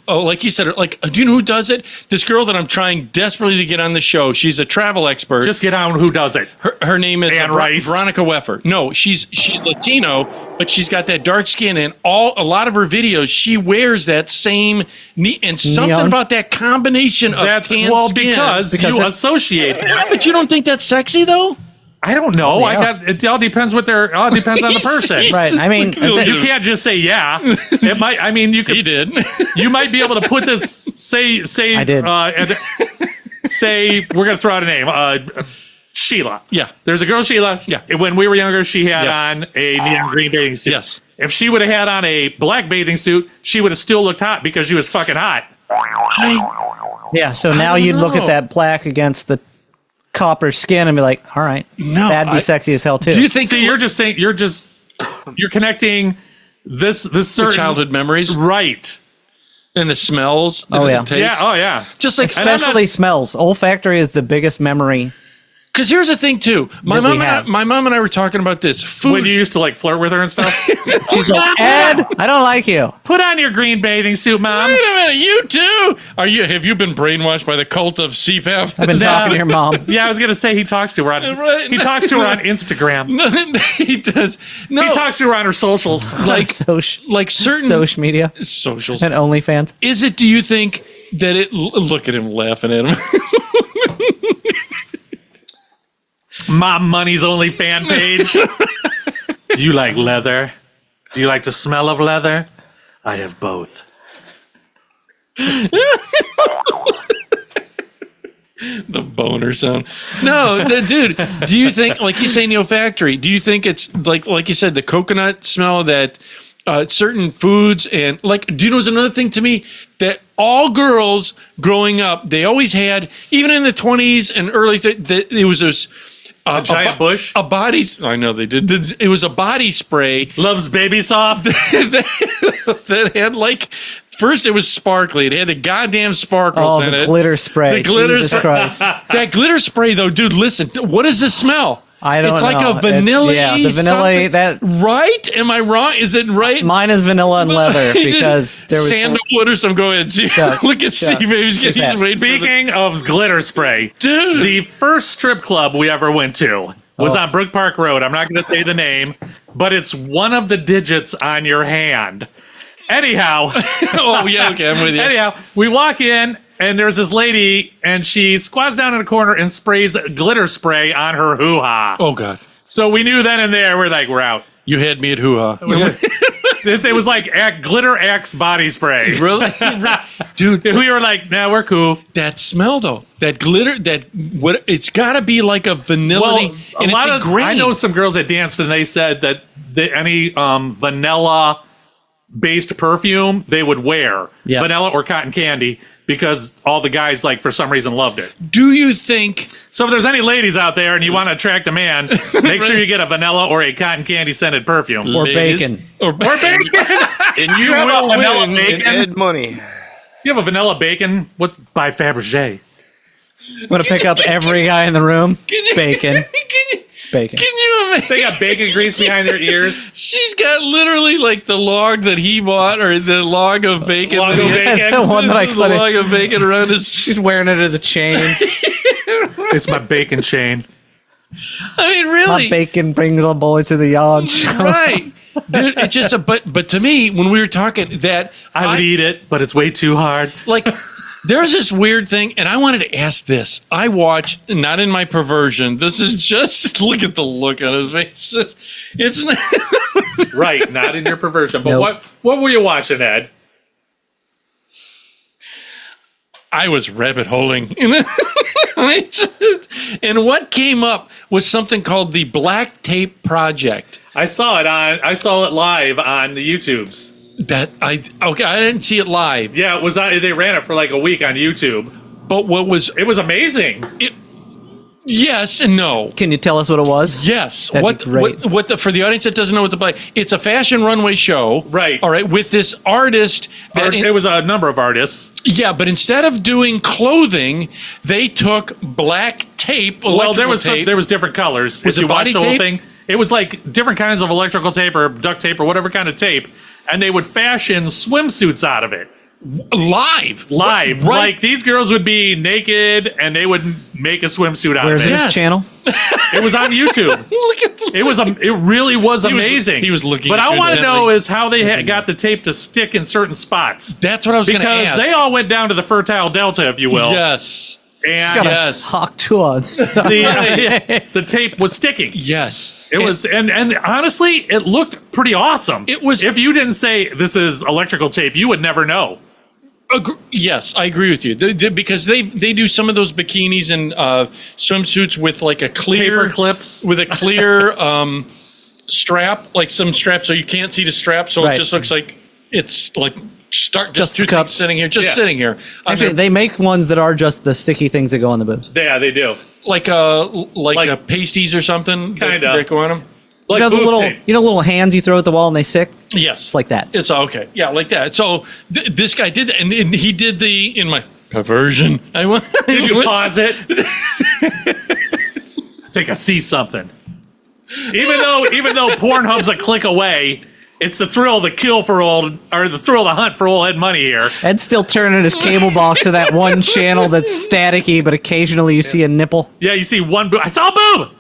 A: like you said, like, do you know who does it? This girl that I'm trying desperately to get on the show. She's a travel expert.
C: Just get on who does it.
A: Her name is
C: Anne Rice.
A: Veronica Weffer. No, she's Latino, but she's got that dark skin, and a lot of her videos she wears that same and something
H: Neon?
A: about that combination of
C: That's
A: tan
C: well
A: skin.
C: because you
H: it's-
C: associate.
A: Yeah, but you don't think that's sexy though?
C: I don't know.
H: Yeah.
C: It all depends what they're. All depends on the person.
H: Right. I mean,
C: You can't just say yeah. It might. I mean, you
A: He
C: could.
A: did.
C: You might be able to put this. Say.
H: I did.
C: Say we're gonna throw out a name. Sheila.
A: Yeah.
C: There's a girl, Sheila.
A: Yeah.
C: When we were younger, she had
A: Yeah.
C: on a neon green bathing suit.
A: Yes.
C: if she would have had on a black bathing suit, she would have still looked hot because she was fucking hot.
H: Yeah, so now you'd look at that black against the copper skin and be like, all right, that'd be sexy as hell too.
A: Do you think?
C: See, you're connecting this certain
A: childhood memories,
C: right?
A: And the smells.
H: Oh,
A: and
H: yeah.
A: the taste.
C: Yeah. Oh yeah.
A: Just like
H: Especially smells. Olfactory is the biggest memory.
A: Because here's the thing too. My
H: That we
A: mom
H: have.
A: and I were talking about this. Food.
C: When you used to like flirt with her and stuff.
H: She's like, Ed, I don't like you.
C: Put on your green bathing suit, Mom.
A: Wait a minute, you too? Have you been brainwashed by the cult of CPAP?
H: I've been talking to your mom.
C: Yeah, I was gonna say he talks to her on
A: Right.
C: he talks to her on Instagram.
A: He does. No,
C: He talks to her on her socials.
A: like
H: Soch
A: certain
H: media
A: socials.
H: and OnlyFans.
A: Is it? Do you think that it? Look at him laughing at him.
C: Mom Money's only fan page. Do you like leather? Do you like the smell of leather? I have both.
A: The boner sound. No, dude. Do you think, like you say, Neo Factory? Do you think it's like you said, the coconut smell that certain foods and like? Do you know? There's another thing to me that all girls growing up, they always had, even in the 20s and early. It was this.
C: A giant bush?
A: A body. I know they did. It was a body spray
C: Loves Baby Soft.
A: that had like. First, it was sparkly. It had the goddamn sparkles
H: Oh,
A: in
H: the
A: it.
H: glitter spray.
A: The glitter
H: Jesus
A: spray.
H: Christ.
A: That glitter spray, though, dude. Listen, what does this smell?
H: I don't
A: It's
H: know.
A: like a vanilla.
H: Yeah, the vanilla, that.
A: Right? Am I wrong? Is it right?
H: Mine is vanilla and leather because there was.
A: Sandalwood or some. Go ahead. See,
H: Chuck,
A: look at
H: Chuck.
A: C Baby's
H: Just
A: getting
H: that.
A: waiting for the-
C: Speaking of glitter spray,
A: Dude.
C: the first strip club we ever went to was on Brook Park Road. I'm not going to say the name, but it's one of the digits on your hand. Anyhow,
A: Oh, yeah, okay, I'm with you.
C: anyhow, we walk in and there's this lady and she squats down in a corner and sprays glitter spray on her hoo-ha.
A: Oh, God.
C: So we knew then and there, we're out.
A: You had me at hoo-ha.
C: It was like glitter X body spray.
A: Really? Dude,
C: We were like, nah, we're cool.
A: that smell, though. That glitter, it's got to be like a vanilla.
C: Well,
A: and
C: a lot
A: it's
C: of
A: grain.
C: I know some girls that danced and they said that any vanilla based perfume they would wear,
H: Yes.
C: vanilla or cotton candy, because all the guys like for some reason loved it.
A: Do you think...
C: So if there's any ladies out there and you want to attract a man, make sure you get a vanilla or a cotton candy scented perfume.
H: Or
A: ladies-
H: bacon.
A: Or bacon.
G: And you
C: have
G: will
C: a vanilla
G: win in
C: bacon?
G: Ed Money.
C: You have a vanilla bacon by Fabergé.
H: I'm going to pick up every guy in the room. Bacon. It's bacon.
A: Can you imagine?
C: They got bacon grease behind their ears.
A: She's got literally like the log that he bought, or the log of bacon.
C: Log
A: that
C: of
A: he had.
C: bacon.
H: The one that I
A: The
H: put
A: log of bacon around his.
H: She's wearing it as a chain.
C: It's my bacon chain.
A: I mean,
H: My
A: really,
H: bacon brings the boys to the yard.
A: right, dude? It's just but to me, when we were talking that,
C: I would eat it, but it's way too hard.
A: like. There's this weird thing, and I wanted to ask this. I watch, not in my perversion. This is just look at the look on his face. It's not,
C: Right, not in your perversion. But
H: Nope.
C: what were you watching, Ed?
A: I was rabbit holing. And what came up was something called the Black Tape Project.
C: I saw it live on the YouTubes.
A: I didn't see it live.
C: Yeah, it was. They ran it for like a week on YouTube.
A: But
C: It was amazing.
A: yes and no.
H: Can you tell us what it was?
A: Yes.
H: That'd be great.
A: For the audience that doesn't know what the Black, it's a fashion runway show.
C: Right.
A: All right. With this artist
C: It was a number of artists.
A: yeah, but instead of doing clothing, they took black tape.
C: Well, there was
A: tape.
C: there was different colors.
A: Was
C: if
A: it
C: you watched
A: body
C: the whole
A: tape?
C: thing, it was like different kinds of electrical tape or duct tape or whatever kind of tape, and they would fashion swimsuits out of it.
A: live.
C: Live.
A: Right.
C: Like these girls would be naked and they would make a swimsuit out
H: Where's
C: of it.
H: this
A: Yes.
H: channel?
C: It was on YouTube.
A: Look at the
C: It really was amazing.
A: he was looking
C: But
A: at
C: I
A: you
C: want to
A: intently.
C: know is how they got the tape to stick in certain spots.
A: That's what I was going to
C: Because
A: ask.
C: they all went down to the Fertile Delta, if you will.
A: Yes.
C: And
H: Got
A: Yes.
H: a hawk tuons.
C: the tape was sticking.
A: Yes.
C: It was, and honestly, it looked pretty awesome.
A: It was-
C: If you didn't say this is electrical tape, you would never know.
A: Yes, I agree with you. Because they do some of those bikinis and swimsuits with like a clear
C: Paper clips.
A: with a clear strap, like some strap, so you can't see the strap, so
H: Right.
A: it just looks like it's like
H: Just
A: two
H: the cups.
A: things sitting here, just
C: Yeah.
A: sitting here.
H: Actually, they make ones that are just the sticky things that go on the boobs.
C: Yeah, they do.
A: like pasties or something
C: Kinda.
A: that go on them.
C: Like
H: You know the
C: boob
H: little,
C: tape.
H: little hands you throw at the wall and they stick.
A: Yes,
H: It's like that.
A: It's okay, yeah, like that. So this guy did that, and he did the in my perversion. I went.
C: Did you pause it? I think I see something. Even though Pornhub's a click away, it's the thrill of the kill for old, or the thrill of the hunt for old Ed Money here.
H: Ed's still turning his cable box to that one channel that's staticky, but occasionally you see a nipple.
C: Yeah, you see one boob. I saw a boob.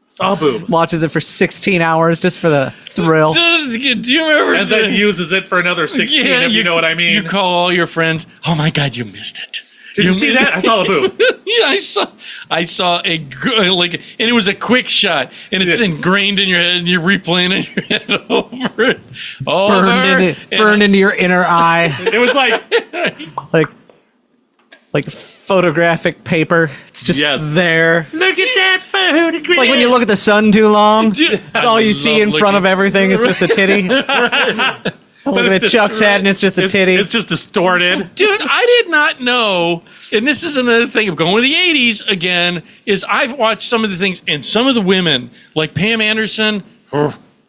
C: Saw a boob.
H: Watches it for 16 hours just for the thrill.
A: Do you remember?
C: And then uses it for another 16, if you know what I mean.
A: You call all your friends. Oh my God, you missed it.
C: Did you see that? I saw the boob.
A: Yeah, I saw and it was a quick shot, and it's ingrained in your head, and you're replaying it in your head over it,
H: Burned into your inner eye,
C: It was like,
H: like photographic paper. It's just
C: Yes.
H: there.
C: look at that food.
H: It's like when you look at the sun too long.
A: Dude,
H: It's all you see in front of everything is just a titty. Look at Chuck's head and it's just a titty.
C: It's just distorted.
A: Dude, I did not know, and this is another thing of going to the 80s again, is I've watched some of the things, and some of the women, like Pam Anderson,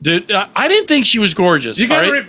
A: dude, I didn't think she was gorgeous.
C: You
A: all
C: got
A: right?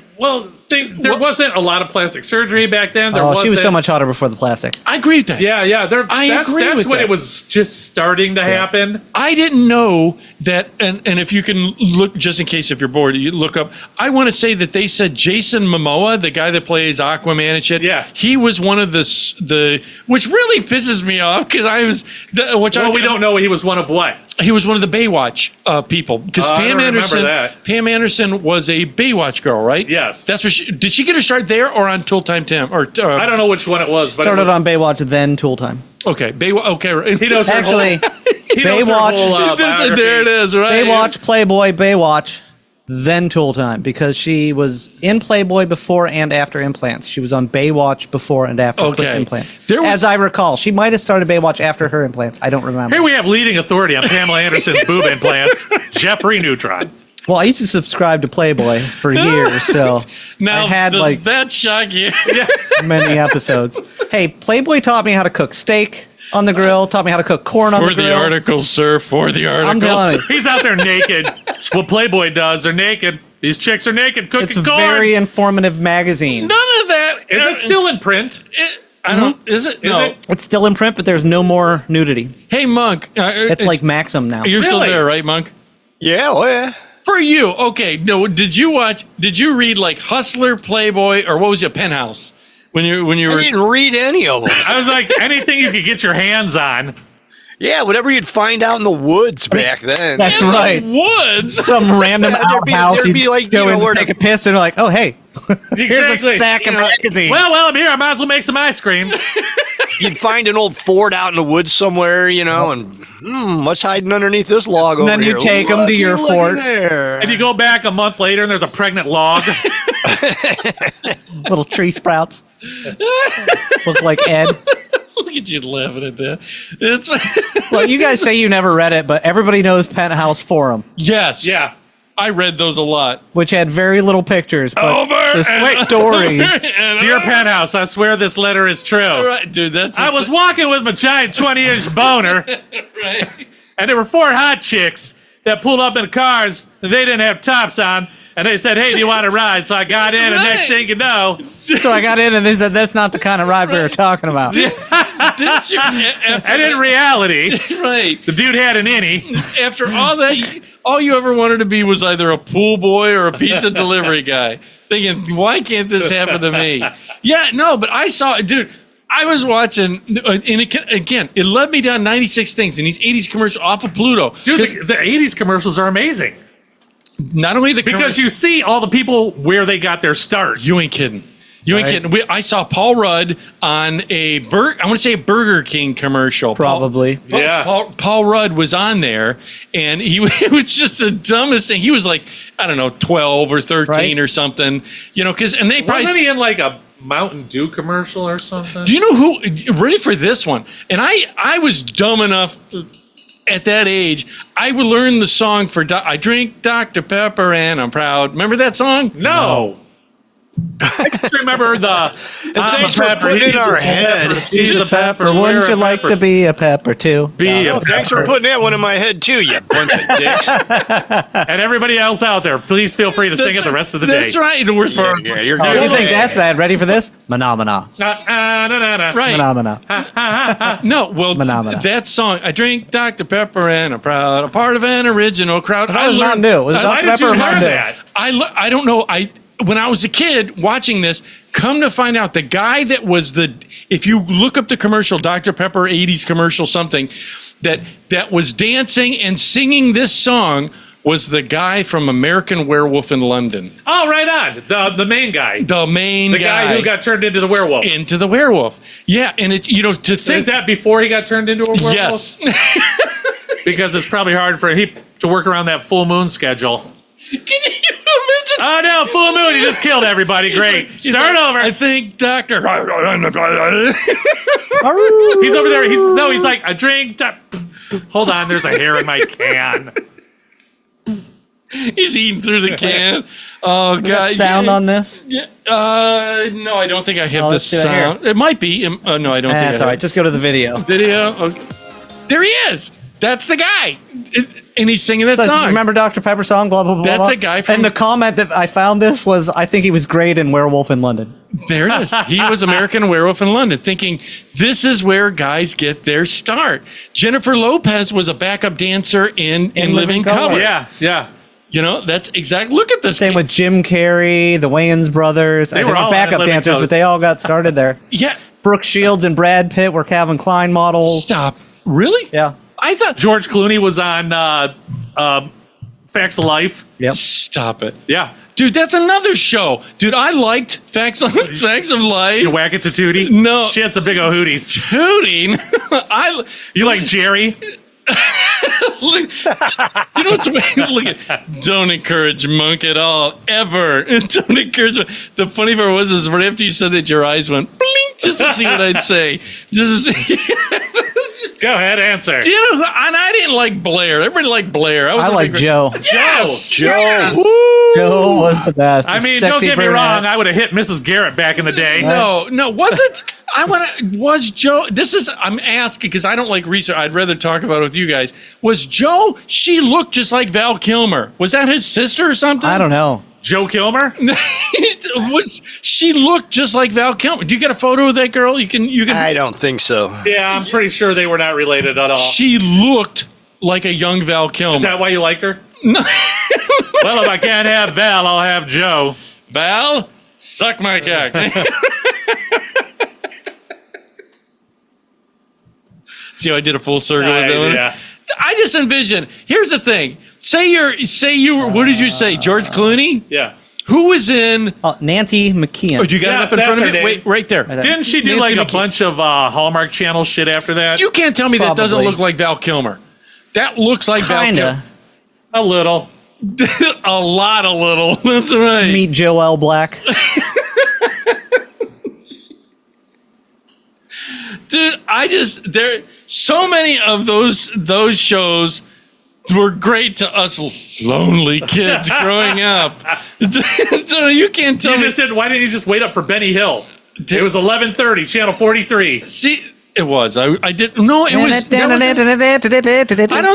C: there wasn't a lot of plastic surgery back then. There
H: Oh,
C: wasn't.
H: she was so much hotter before the plastic.
A: I agree with that.
C: Yeah. That's
A: agree with
C: when
A: that.
C: it was just starting to happen.
A: I didn't know that, and if you can look, just in case if you're bored, you look up. I want to say that they said Jason Momoa, the guy that plays Aquaman and shit.
C: Yeah.
A: he was one of the which really pisses me off because I was
C: We don't know he was one of what.
A: He was one of the Baywatch people because
C: I
A: Pam
C: don't remember
A: Anderson.
C: that.
A: Pam Anderson was a Baywatch girl, right?
C: Yes.
A: That's what did she get her start there or on Tool Time Tim? Or
C: I don't know which one it was, but
H: Started
C: it was,
H: on Baywatch, then Tool Time.
A: Okay, Baywatch. Okay,
C: he knows her
H: Actually,
C: whole, he knows her
H: Baywatch-
C: whole, biography.
A: there it is, right?
H: Baywatch, Playboy, Baywatch, then Tool Time, because she was in Playboy before and after implants. She was on Baywatch before and after quick
A: Okay.
H: implants.
A: There was-
H: As I recall, she might have started Baywatch after her implants. I don't remember.
C: Here we have leading authority on Pamela Anderson's boob implants, Jeffrey Neutron.
H: Well, I used to subscribe to Playboy for years, so
A: Now,
H: I had
A: does
H: like
A: that shock you?
H: many episodes. Hey, Playboy taught me how to cook steak on the grill, taught me how to cook corn on
A: For
H: the
A: the
H: grill.
A: articles, sir. For the articles.
H: I'm telling you,
C: He's out there naked. It's what Playboy does. They're naked. These chicks are naked cooking
H: it's a
C: corn.
H: very informative magazine.
A: None of that.
C: Is it still in print?
A: I don't. Is it?
C: Is
A: No.
C: it?
H: It's still in print, but there's no more nudity.
A: Hey, Monk.
H: It's like Maxim now.
A: You're still
C: Really?
A: there, right, Monk?
G: Yeah, well, yeah.
A: For you, okay. No, did you read like Hustler, Playboy, or what was it, Penthouse? When you
G: I
A: were
G: didn't read any of them.
C: I was like, anything you could get your hands on.
G: Yeah, whatever you'd find out in the woods back then.
H: That's
A: in
H: right.
A: the woods.
H: Some random
G: There'd be-
H: outhouse.
G: there'd be
H: You'd
G: like,
H: go
G: you know,
H: in
G: where
H: to take
G: the-
H: a piss, and they're like, "Oh, hey, here's a
C: Exactly.
H: stack of
G: You know,
H: magazines."
C: Well, while I'm here, I might as well make some ice cream.
G: You'd find an old Ford out in the woods somewhere, you know, and what's hiding underneath this log over
H: then you
G: here?
H: take 'em to
G: Looky,
H: your
G: looky
H: fort.
G: there.
C: And you go back a month later, and there's a pregnant log.
H: Little tree sprouts look like Ed.
A: Look at you laughing at that. It's
H: Well, you guys say you never read it, but everybody knows Penthouse Forum,
A: yes.
C: Yeah.
A: I read those a lot.
H: which had very little pictures, but
A: Over
H: the
A: and
H: stories.
A: And
C: Dear
A: over.
C: Penthouse, I swear this letter is true.
A: Right, dude. That's
C: I was walking with my giant 20-inch boner,
A: right.
C: and there were 4 hot chicks that pulled up in cars, and they didn't have tops on, and they said, "Hey, do you want to ride?" So I got in, and next
A: Right.
C: thing you know,
H: So I got in, and they said that's not the kind of ride we were talking about.
A: Didn't you?
C: and in reality,
A: Right.
C: the dude had an innie.
A: After all that, all you ever wanted to be was either a pool boy or a pizza delivery guy. Thinking, why can't this happen to me? Yeah, no, but I saw, dude. I was watching, and again, it led me down 96 things in these 80s commercials off of Pluto.
C: Dude, the 80s commercials are amazing.
A: Not only the
C: Because you see all the people where they got their start.
A: you ain't kidding. You ain't
H: Right.
A: kidding. I saw Paul Rudd on I want to say a Burger King commercial.
H: Probably.
C: Yeah.
A: Paul Rudd was on there, and it was just the dumbest thing. He was like, I don't know, 12 or 13
H: Right.
A: or something, you know, and they probably.
C: Wasn't he in like a Mountain Dew commercial or something?
A: Do you know who? Ready for this one? And I was dumb enough. at that age, I would learn the song for I drink Dr. Pepper and I'm proud. Remember that song?
C: No. I just remember the.
G: Thanks for putting it in our head.
C: He's a pepper.
H: Wouldn't you like to be a pepper too?
G: Thanks for putting that one in my head too, you bunch of dicks.
C: And everybody else out there, please feel free to sing it the rest of the day.
A: That's right. The worst part.
G: Yeah, you're
H: Oh,
G: good.
H: you think that's bad? Ready for this? Phenomena.
A: Right.
H: Phenomena.
A: No, well,
H: Phenomena.
A: that song, I drink Dr. Pepper and I'm proud, a part of an original crowd.
H: That was Mountain Dew. Was it
C: Why
H: Dr.
C: did you
H: Pepper or
C: learn
H: Mountain Dew?
C: that?
A: I don't know. When I was a kid watching this, come to find out the guy that was if you look up the commercial, Dr. Pepper 80s commercial, something that was dancing and singing this song was the guy from American Werewolf in London.
C: Oh, right on. The main guy.
A: The
C: guy who got turned into the werewolf.
A: Into the werewolf. Yeah, and it to think.
C: Is that before he got turned into a werewolf?
A: Yes.
C: Because it's probably hard for him to work around that full moon schedule.
A: Can you imagine?
C: Oh no, full moon! He just killed everybody. Great. Start over.
A: I think Doctor.
C: He's over there. He's like a drink. Hold on, there's a hair in my can.
A: He's eating through the can. Oh god!
H: Sound on this?
A: Yeah. No, I don't think I have the
H: let's do it
A: sound. It might be. No, I don't think.
H: That's
A: I
H: all right.
A: have
H: Just go to the video.
A: video. Okay. There he is. That's the guy, and he's singing that
H: Says,
A: song.
H: remember Dr. Pepper song? Blah blah blah.
A: That's
H: blah.
A: a guy from-
H: And the comment that I found this was, I think he was great in Werewolf in London.
A: There it is. He was American Werewolf in London, thinking this is where guys get their start. Jennifer Lopez was a backup dancer in Living Color.
C: Yeah.
A: You know, that's exact. Look at this.
H: Same with Jim Carrey, the Wayans brothers. They
C: were
H: were
C: all
H: backup
C: in Living
H: dancers,
C: Color.
H: but they all got started there.
A: Yeah.
H: Brooke Shields and Brad Pitt were Calvin Klein models.
A: Stop. Really?
H: Yeah.
A: I thought.
C: George Clooney was on Facts of Life.
H: Yep.
A: Stop it.
C: Yeah.
A: Dude, that's another show. Dude, I liked Facts of Life.
C: You whack it to Tootie?
A: No.
C: She has some big old hooties.
A: Tooting.
C: You like Jerry?
A: Look, you know what's weird? Look at, don't encourage Monk at all, ever. Don't encourage. The funny part was is right after you said it, your eyes went blink just to see what I'd say. Just to see.
C: Go ahead, answer.
A: Do you know? And I didn't like Blair. Everybody liked Blair.
H: I like Joe.
A: Yes,
G: Joe.
H: Joe was the best.
C: I
H: The
C: mean, don't
H: sexy
C: get me
H: brunette.
C: wrong. I would have hit Mrs. Garrett back in the day.
A: No, was it? Was Joe? I'm asking because I don't like research. I'd rather talk about it with you guys. Was Joe? She looked just like Val Kilmer. Was that his sister or something?
H: I don't know.
C: Joe Kilmer?
A: She looked just like Val Kilmer. Do you get a photo of that girl? You can.
G: I don't think so.
C: Yeah, I'm pretty sure they were not related at all.
A: She looked like a young Val Kilmer.
C: Is that why you liked her?
A: No.
C: Well, if I can't have Val, I'll have Joe.
A: Val, suck my cock. See how I did a full circle with that one?
C: Yeah.
A: I just envision. Here's the thing. Say you were. What did you say? George Clooney?
C: Yeah.
A: Who was in?
H: Nancy McKeon.
A: Oh, you got
C: Yes,
A: it up in
C: that's
A: front of
C: her
A: me.
C: name.
A: Wait, right there.
C: Didn't she do
A: Nancy
C: like a
A: McKeon.
C: bunch of Hallmark Channel shit after that?
A: You can't tell me that doesn't
H: Probably.
A: look like Val Kilmer. That looks like Val
H: Kinda.
C: A little.
A: Kilmer. A lot, a little. That's right.
H: Meet Joel Black.
A: Dude, there so many of those shows were great to us lonely kids growing up. So you can't tell
C: You
A: me.
C: just said, why didn't you just wait up for Benny Hill? It was 11:30, channel 43.
A: See, it was. I did. No, it was. I don't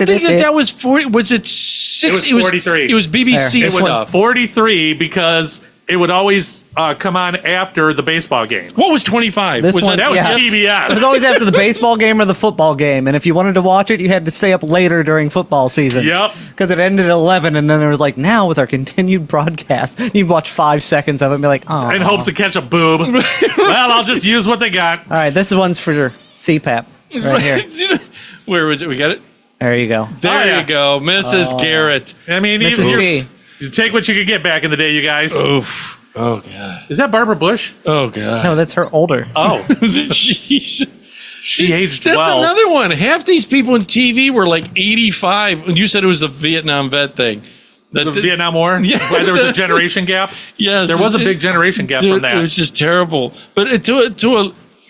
A: think that was 40. Was it 6?
C: It was 43.
A: It was BBC
C: It was
A: stuff.
C: 43 because it would always come on after the baseball game.
A: What was 25?
H: This
A: was
H: one-
C: That was
H: Yeah.
C: PBS.
H: It was always after the baseball game or the football game, and if you wanted to watch it, you had to stay up later during football season.
C: Yep.
H: Because it ended at 11, and then there was like, now with our continued broadcast, you'd watch 5 seconds of it and be like, oh.
C: in hopes to catch a boob. Well, I'll just use what they got.
H: All right, this one's for your CPAP right here.
A: Where was it? We got it.
H: There you go.
A: There
C: Oh, yeah.
A: you go, Mrs. Garrett.
C: I mean,
H: Mrs.
C: you
H: G.
C: take what you could get back in the day, you guys.
A: Oof. Oh god.
C: Is that Barbara Bush?
A: Oh god.
H: No, that's her older.
C: Oh,
A: Jeez.
C: she aged
A: That's
C: well.
A: another one. Half these people in TV were like 85. And you said it was the Vietnam vet thing.
C: The Vietnam War?
A: Yeah.
C: Why there was a generation gap?
A: Yes,
C: There was a big generation gap
A: dude,
C: from that.
A: It was just terrible. But to a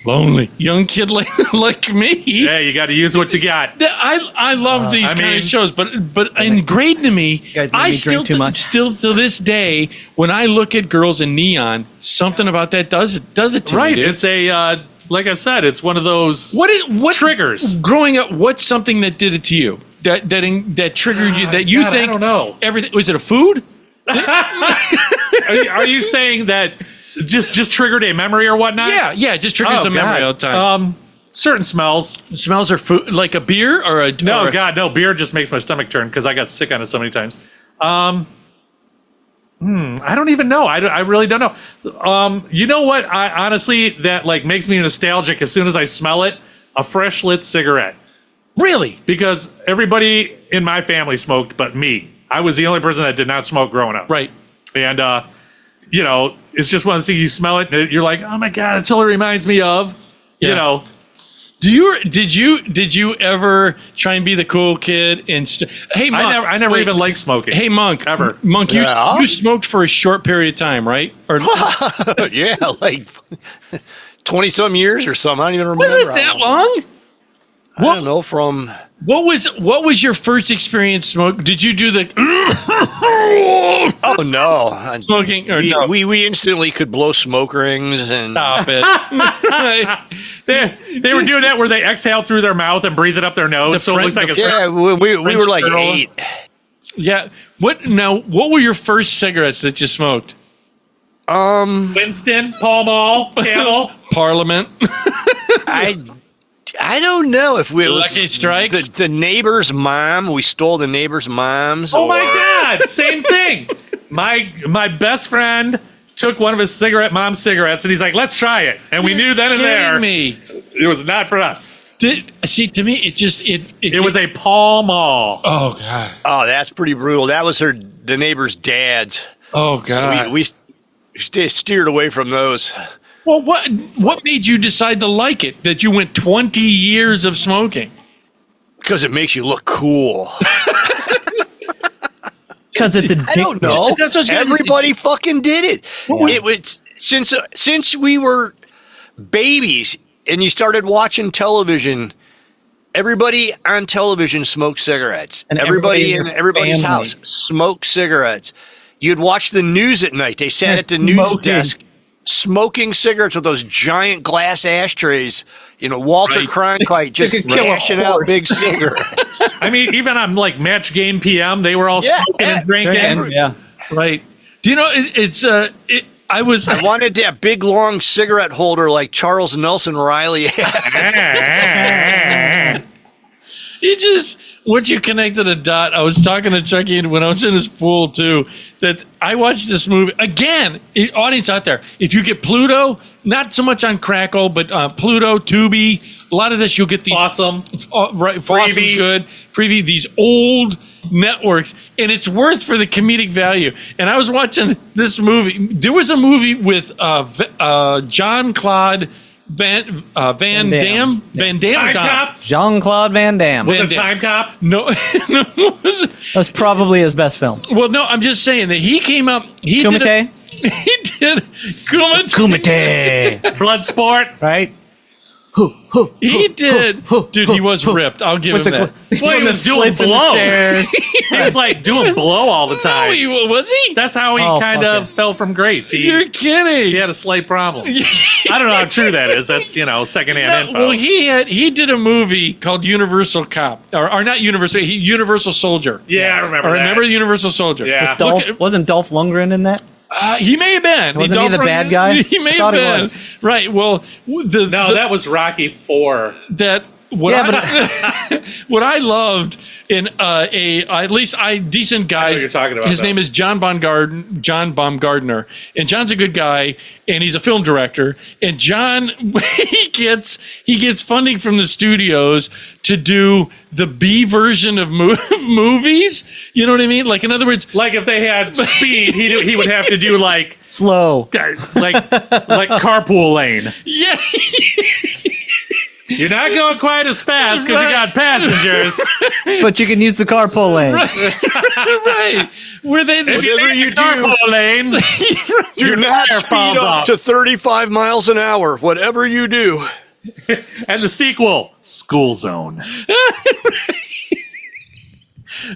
A: lonely young kid like me.
C: Yeah, you got to use what you got.
A: I love these kind of shows, but ingrained to me,
H: guys made
A: I
H: me
A: still
H: drink too much.
A: still to this day, when I look at girls in neon, something about that does it to me.
C: Right.
A: Dude.
C: It's a like I said, it's one of those
A: What
C: triggers.
A: growing up? What's something that did it to you? That triggered you? That you
C: God,
A: think?
C: I don't know.
A: Everything was it a food?
C: Are you saying that just triggered a memory or whatnot?
A: Yeah, just triggers
C: Oh,
A: a memory
C: God.
A: all the time.
C: Certain smells.
A: Smells are food, like a beer or a
C: No,
A: or a-
C: God, no. Beer just makes my stomach turn because I got sick on it so many times. I don't even know. I really don't know. You know what? I honestly, that like makes me nostalgic as soon as I smell it. A fresh lit cigarette.
A: Really?
C: Because everybody in my family smoked but me. I was the only person that did not smoke growing up.
A: Right.
C: And, you know, it's just one of those things you smell it and you're like, oh my God, it totally reminds me of, you
A: Yeah.
C: know.
A: Did you ever try and be the cool kid and hey Monk,
C: I never
A: wait.
C: even liked smoking.
A: Hey Monk,
C: Ever.
A: Monk,
G: Yeah.
A: you smoked for a short period of time, right? Or
G: Yeah, like 20-some years or something. I don't even remember.
A: was it that long?
G: I don't know. From
A: What was your first experience smoke? Did you do the
G: oh no,
A: smoking or no?
G: we instantly could blow smoke rings and
A: Stop it.
C: They were doing that where they exhale through their mouth and breathe it up their nose. So it looks like a
G: yeah, we were like
A: girl.
G: 8.
A: Yeah. What were your first cigarettes that you smoked?
C: Winston, Pall Mall, Camel.
A: Parliament.
G: I don't know if we
A: Lucky Strikes?
G: the neighbor's mom. We stole the neighbor's mom's.
C: Oh my
G: or-
C: God, same thing. My best friend took one of his mom's cigarettes and he's like, let's try it. And we knew then and there
A: me.
C: it was not for us.
A: To me it
C: was a Pall Mall.
A: oh god.
G: Oh, that's pretty brutal. That was the neighbor's dad's.
A: Oh
G: So
A: god.
G: we steered away from those.
A: Well, what made you decide to like it? That you went 20 years of smoking?
G: Because it makes you look cool.
H: Because it's addictive.
G: I don't know.
A: That's what's gonna-
G: Everybody fucking did it. It was since we were babies and you started watching television. Everybody on television smoked cigarettes.
H: And
G: Everybody in
H: everybody in your
G: everybody's
H: family.
G: house smoked cigarettes. You'd watch the news at night. They sat at the news
H: Smoking.
G: desk smoking cigarettes with those giant glass ashtrays. You know, Walter
A: Right.
G: Cronkite just
H: could kill a
G: mashing out
H: horse.
G: big cigarettes.
C: I mean, even on like Match Game PM, they were all
G: Yeah,
C: smoking and drinking.
H: Drinking, yeah.
A: Right. Do you know I was
G: I wanted that big long cigarette holder like Charles Nelson Riley had.
A: once you connected a dot, I was talking to Chucky when I was in his pool too, that I watched this movie again. Audience out there, if you get Pluto, not so much on Crackle, but Pluto, Tubi, a lot of this you'll get these
C: Awesome.
A: right, Fossum's
C: Freebie.
A: good, Freebie, these old networks, and it's worth for the comedic value. And I was watching this movie. There was a movie with John Claude Van
H: Damme.
A: Damme. Van Damme.
C: Time
A: Dom.
C: Cop?
H: Jean-Claude Van Damme.
C: Was
A: Van
C: it
A: Damme.
C: Time Cop?
A: No, no, it wasn't.
H: That's probably his best film.
A: Well, no, I'm just saying that he came up. He
H: Kumite?
A: did. He did Kumite.
H: Kumite.
C: Bloodsport?
H: Right?
A: He did. Dude, he was ripped. I'll give
H: With
A: him
H: the,
A: that.
H: he's
C: Well, he
H: doing the
C: was doing
H: splits in the
C: blow.
H: chairs.
C: He was like doing blow all the
A: No,
C: time.
A: was he?
C: That's how he
H: Oh,
C: kind
H: fuck
C: of
H: it.
C: fell from grace.
A: You're
C: He
A: kidding.
C: had a slight problem. I don't know how true that is. That's, secondhand info.
A: Well, he did a movie called Universal Cop, or not Universal, Universal Soldier.
C: Yeah, I remember
A: I remember
C: that.
A: Universal Soldier.
C: Yeah.
H: Wasn't Dolph Lundgren in that?
A: He may have been.
H: Wasn't he the bad guy?
A: He may
H: I
A: have
H: thought he
A: been.
H: was.
A: Right. Well,
C: No, that was Rocky 4.
A: What
H: Yeah,
A: I, what I loved in at least decent guys.
C: you're talking about,
A: his
C: though.
A: name is John Baumgardner, and John's a good guy, and he's a film director. And John, he gets funding from the studios to do the B version of movies. You know what I mean? Like, in other words,
C: Like if they had speed, he would have to do like
H: Slow.
C: carpool lane.
A: yeah.
C: You're not going quite as fast because you got passengers.
H: But you can use the carpool lane.
A: Right. Where they
G: Whatever you do,
C: Carpool lane.
G: do not
C: tire
G: speed
C: falls
G: up
C: off.
G: to 35 miles an hour. Whatever you do.
C: And the sequel, School Zone.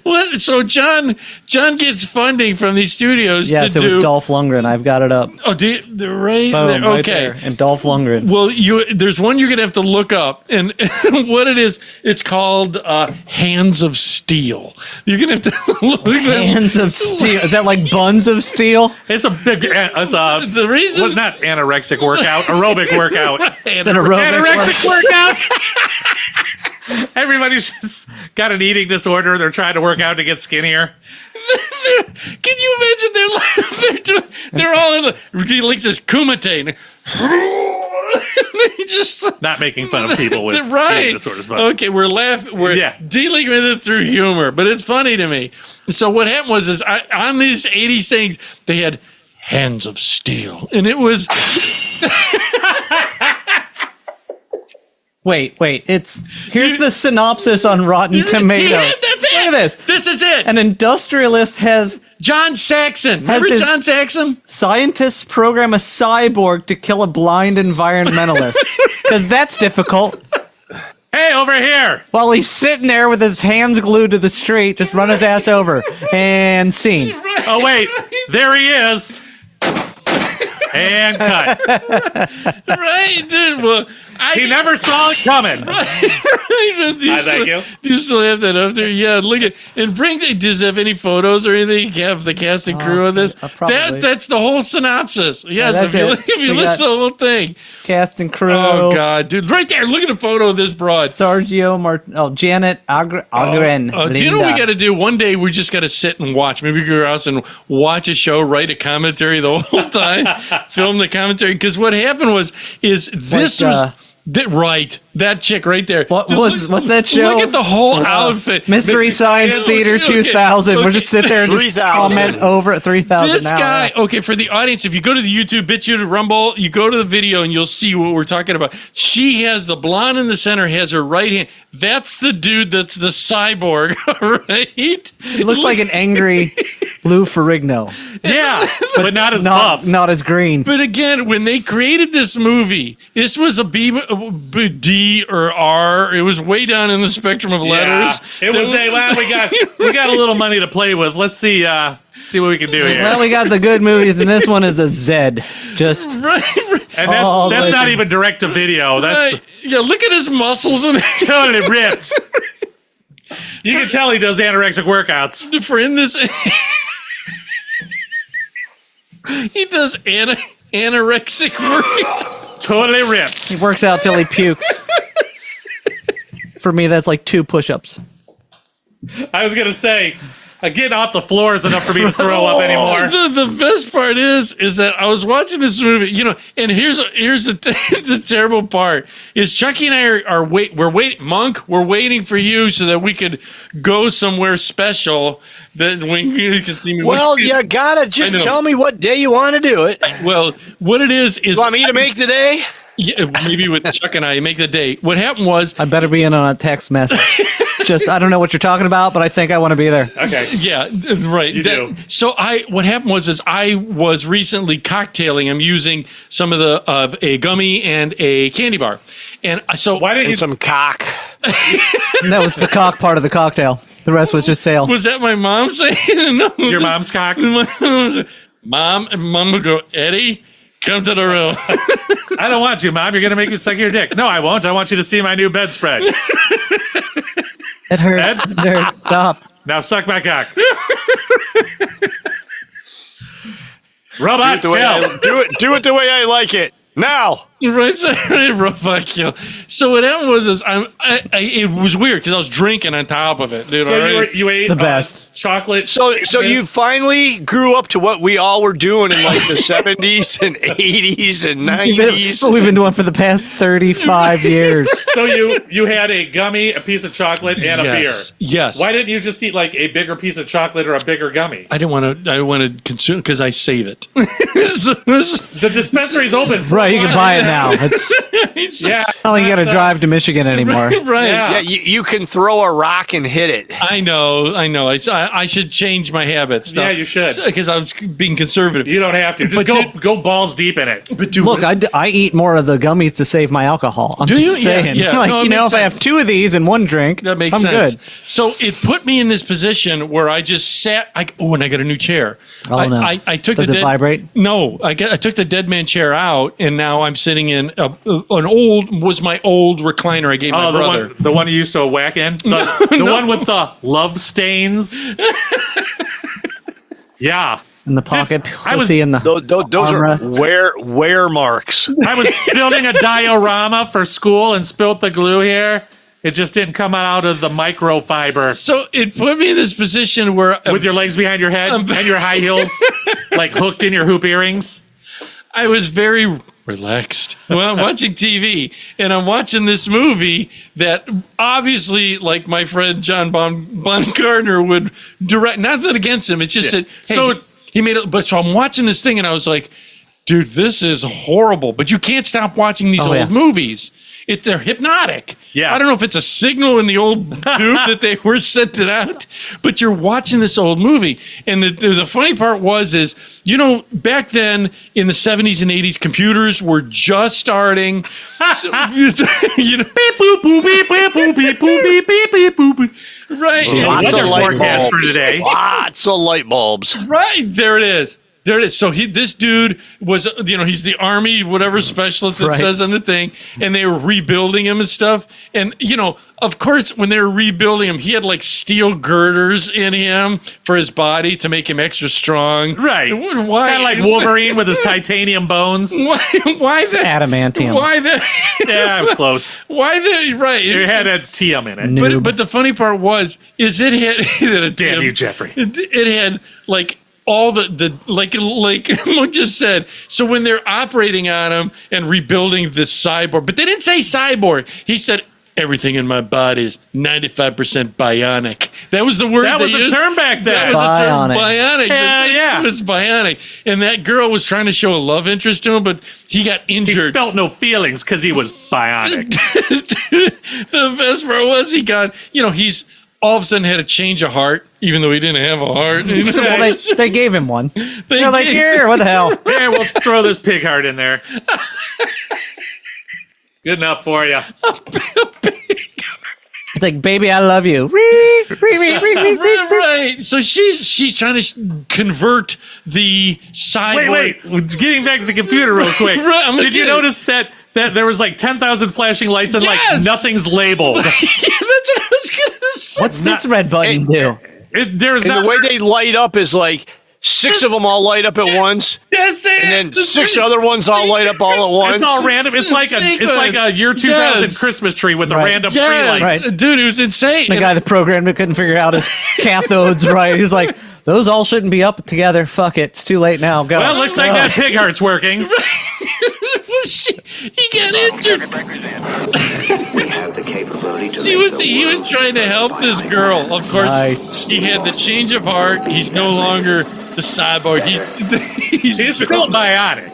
A: What? So John gets funding from these studios
H: Yes,
A: to
H: it
A: do.
H: was Dolph Lundgren. I've got it up.
A: Oh, do you, they're right
H: Boom,
A: there.
H: right
A: Okay.
H: there. And Dolph Lundgren.
A: Well, there's one you're gonna have to look up, and what it is, it's called Hands of Steel. You're gonna have to look at
H: Hands of steel. Is that like buns of steel?
C: It's a big, it's a,
A: the reason.
C: well, not anorexic workout, aerobic workout.
H: It's an aerobic
C: Anorexic workout. Everybody's just got an eating disorder. They're trying to work out to get skinnier.
A: Can you imagine their lives? They're all in he like this kumite. Just
C: Not making fun of people with
A: right.
C: eating disorders, but
A: Okay, we're laughing. We're
C: Yeah.
A: dealing with it through humor, but it's funny to me. So what happened was, on these '80s things, they had Hands of Steel, and it was
H: Wait. Here's the synopsis on Rotten Tomatoes.
A: Yes, that's it.
H: Look at this.
A: This is it.
H: An industrialist has
A: John Saxon.
H: Has
A: Remember
H: his-
A: John Saxon?
H: scientists program a cyborg to kill a blind environmentalist. Because that's difficult.
C: hey, over here.
H: While he's sitting there with his hands glued to the street, just run his ass over. And scene.
C: Oh, wait. There he is. And cut.
A: Right, dude. Well,
C: He never saw it coming.
A: I
C: thank you.
A: Do you still have that up there? Yeah, look at and bring. Does it have any photos or anything? You have the cast and crew on this.
H: probably.
A: That's the whole synopsis. Yes,
H: that's
A: if you,
H: it.
A: if you
H: We
A: listen
H: got-
A: to the whole thing.
H: Cast and crew.
A: Oh God, dude, right there. Look at the photo of this broad.
H: Janet Agren.
A: Do you know what we got to do? One day we just got to sit and watch. Maybe go out and watch a show, write a commentary the whole time, film the commentary. Because what happened was this was. Right, that chick right there.
H: What's that show?
A: Look at the whole outfit.
H: Mystery Science Theater 2000. We'll just sit there and
G: 3,000.
H: comment over at 3,000
A: This
H: now.
A: guy, okay, for the audience, if you go to the YouTube, BitChute, Rumble, you go to the video and you'll see what we're talking about. She has the blonde in the center, has her right hand. That's the dude that's the cyborg, right?
H: He looks like an angry Lou Ferrigno.
C: Yeah, but not as buff.
H: Not as green.
A: But again, when they created this movie, this was a D or R. It was way down in the spectrum of letters.
C: Yeah. It was we got a little money to play with. Let's see what we can do here.
H: Well, we got the good movies, and this one is a Z. Just
A: Right.
C: And
H: Oh,
C: that's not
H: listen.
C: even direct to video. That's
A: Right. Yeah, look at his muscles and
C: totally ripped. You can tell he does anorexic workouts.
A: for in this. He does anorexic workout.
C: Totally ripped.
H: he works out till he pukes. For me, that's like 2 push-ups.
C: I was gonna say, getting off the floor is enough for me to throw up anymore.
A: The best part is that I was watching this movie, and here's the terrible part is Chucky and I we're waiting, Monk, we're waiting for you so that we could go somewhere special that when you can see me.
G: Well, you gotta just
A: know.
G: tell me what day you want to do it.
A: Well, what it is
G: You want me to make the day?
A: yeah, maybe with Chuck and I make the date. What happened was
H: I better be in on a text message. Just, I don't know what you're talking about, but I think I want to be there.
C: Okay.
A: yeah, right.
C: You do.
A: So what happened was I was recently cocktailing. I'm using some of a gummy and a candy bar, and so
C: Why didn't
G: And
C: you?
G: some cock.
H: And that was the cock part of the cocktail. The rest was just sale.
A: was that my mom saying? No,
C: Your mom's cock?
A: My mom said, Mom, and Mom would go, Eddie, come to the room.
C: I don't want you, Mom. You're gonna make me suck your dick. No, I won't. I want you to see my new bedspread.
H: It hurts. It hurts. Stop.
C: Now suck my cock. Robot
G: Do it the way I like it. Now.
A: Right, so, robot kill. So what happened was it was weird because I was drinking on top of it, dude.
C: So
A: all right?
H: It's
C: you ate
H: the best.
C: chocolate.
G: So you finally grew up to what we all were doing in like the 70s and 80s and 90s.
H: What we've been doing for the past 35 years.
C: So you had a gummy, a piece of chocolate, and a
A: Yes.
C: beer.
A: Yes.
C: Why didn't you just eat like a bigger piece of chocolate or a bigger gummy?
A: I didn't want to consume because I save it.
C: The dispensary's open.
H: Right, you can buy it now. It's
C: Yeah.
H: not like you got to drive to Michigan anymore.
A: Right.
G: Yeah, you can throw a rock and hit it.
A: I know. I should change my habits.
C: Yeah, you should.
A: Because I was being conservative.
C: You don't have to. Just go balls deep in it.
A: But dude,
H: Look, I eat more of the gummies to save my alcohol. I'm
A: Do
H: just
A: you? Yeah,
H: saying.
A: yeah.
H: Like,
A: No, it
H: you know,
A: makes
H: if I have
A: sense.
H: 2 of these and 1 drink,
A: that makes
H: I'm
A: sense.
H: good.
A: So it put me in this position where I just sat. And I got a new chair.
H: Oh, no.
A: I took
H: Does
A: the
H: it vibrate?
A: No, I took the dead man chair out, and now I'm sitting in my old recliner I gave my brother.
C: The one you used to whack in? The one with the love stains? Yeah.
H: In the pocket,
C: I was-
H: pussy in the
G: Those are
H: armrest.
G: wear marks.
C: I was building a diorama for school and spilt the glue here. It just didn't come out of the microfiber.
A: So it put me in this position where
C: With your legs behind your head and your high heels, like hooked in your hoop earrings.
A: I was very relaxed when I'm watching TV, and I'm watching this movie that obviously, like my friend John Baumgartner would direct. Not that against him, it's just that. Hey,
C: So-
A: he made it. But so I'm watching this thing, and I was like, "Dude, this is horrible." But you can't stop watching these old movies. They're hypnotic.
C: Yeah.
A: I don't know if it's a signal in the old tube that they were sending out, but you're watching this old movie. And the funny part is, back then in the 70s and 80s, computers were just starting. So, beep, boop, boop, beep, boop, boop, beep, boop, beep, beep, beep, boop. Right.
G: Lots of
C: Weather
G: light
C: forecast for
G: bulbs.
C: today.
G: Lots of light bulbs.
A: Right. There it is. There it is. So this dude was, he's the Army, whatever specialist that says on the thing, and they were rebuilding him and stuff. And, of course, when they were rebuilding him, he had like steel girders in him for his body to make him extra strong.
C: Right.
A: Why?
C: Kind of like Wolverine with his titanium bones.
A: Why that?
H: Adamantium.
A: Why that?
C: Yeah, I was close.
A: Why that? Right.
C: It had a TM in it.
H: Noob.
A: But the funny part is it had
C: Damn you, Jeffrey.
A: It had like all the like Monk just said. So when they're operating on him and rebuilding this cyborg, but they didn't say cyborg. He said everything in my body is 95% bionic. That was the word.
C: That was a term back then.
A: That was a term, bionic.
C: Hell yeah.
A: It was bionic. And that girl was trying to show a love interest to him, but he got
C: He
A: injured.
C: felt no feelings because he was bionic.
A: The best part was he's all of a sudden had a change of heart, even though he didn't have a heart.
H: Well, they gave him one. They're like,
A: gave-
H: here, what the hell?
C: Here, we'll throw this pig heart in there. Good enough for you.
H: It's like, baby, I love you.
A: Right. So she's trying to convert the cyborg.
C: Wait. Getting back to the computer real quick.
A: Right, I'm gonna
C: Did you
A: get it.
C: notice that there was like 10,000 flashing lights and like
A: Yes!
C: nothing's labeled?
A: That's what I was gonna say.
H: What's this red button do?
C: There's
G: And
C: not
G: the way they light up is like 6 of them all light up at once,
A: That's it.
G: and then
A: The
G: 6
A: thing-
G: other ones all light up all at once.
C: It's all random. It's like a year 2000
A: Yes.
C: Christmas tree with a
H: Right.
C: random tree
A: Yes.
C: lights.
H: Right.
A: Dude, it was insane.
H: The guy that programmed it couldn't figure out his cathodes right. He's like, those all shouldn't be up together. Fuck it. It's too late now. Go.
C: Well, it looks like that pig heart's working.
A: He got injured. He was trying to help this girl. Of course,
H: Nice.
A: he had the change of heart. He's no longer the cyborg.
C: He's still bionic.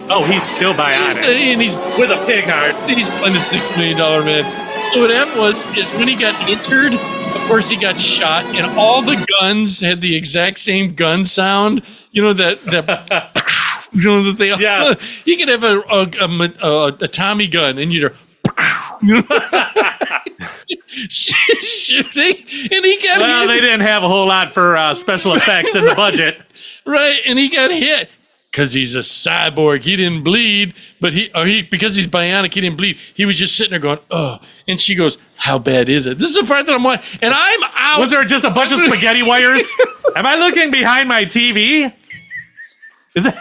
C: Oh, he's still bionic.
A: And he's
C: With a pig heart.
A: He's playing the $6 million man. So what happened is when he got injured, of course he got shot, and all the guns had the exact same gun sound. That that they all.
C: Yes.
A: You could have a Tommy gun, and you'd shooting, and he got
C: Well,
A: hit.
C: they didn't have a whole lot for special effects in the budget.
A: Right, and he got hit. Because he's a cyborg, he didn't bleed, but because he's bionic, he didn't bleed. He was just sitting there going, "Oh," and she goes, "How bad is it?" This is the part that I'm watching, and I'm out.
C: Was there just a bunch of spaghetti wires? Am I looking behind my TV? Is it?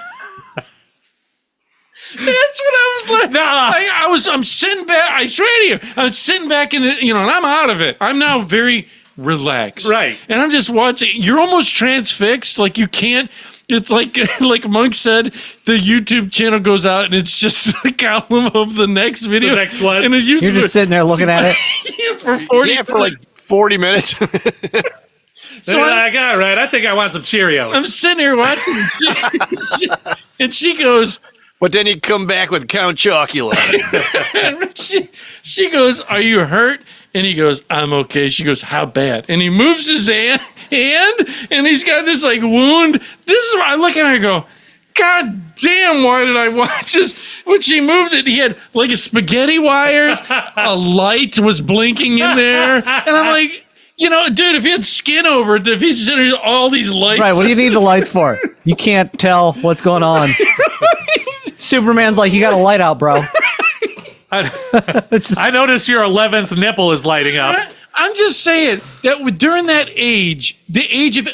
A: That's what I was like.
C: No.
A: I'm sitting back. I swear to you, I'm sitting back in it, and I'm out of it. I'm now very relaxed,
C: Right.
A: And I'm just watching. You're almost transfixed, like you can't. It's like Monk said, the YouTube channel goes out and it's just the column of the next video.
C: The next one.
A: And it's YouTube
H: You're just sitting there looking at it.
A: for 40
G: Yeah, for like 40 minutes.
C: So like, all right, I think I want some Cheerios.
A: I'm sitting here watching, and she goes,
G: But then he'd come back with Count Chocula.
A: And she goes, "Are you hurt?" And he goes, "I'm okay." She goes, "How bad?" And he moves his hand, and he's got this like wound. This is where I look at her and go, "God damn, why did I watch this?" When she moved it, he had like a spaghetti wires, a light was blinking in there. And I'm like, you know, dude, if he had skin over it, if he's in all these lights.
H: Right, what do you need the lights for? You can't tell what's going on. Superman's like, you got a light out, bro.
C: I noticed your 11th nipple is lighting up.
A: I'm just saying that during that age, the age of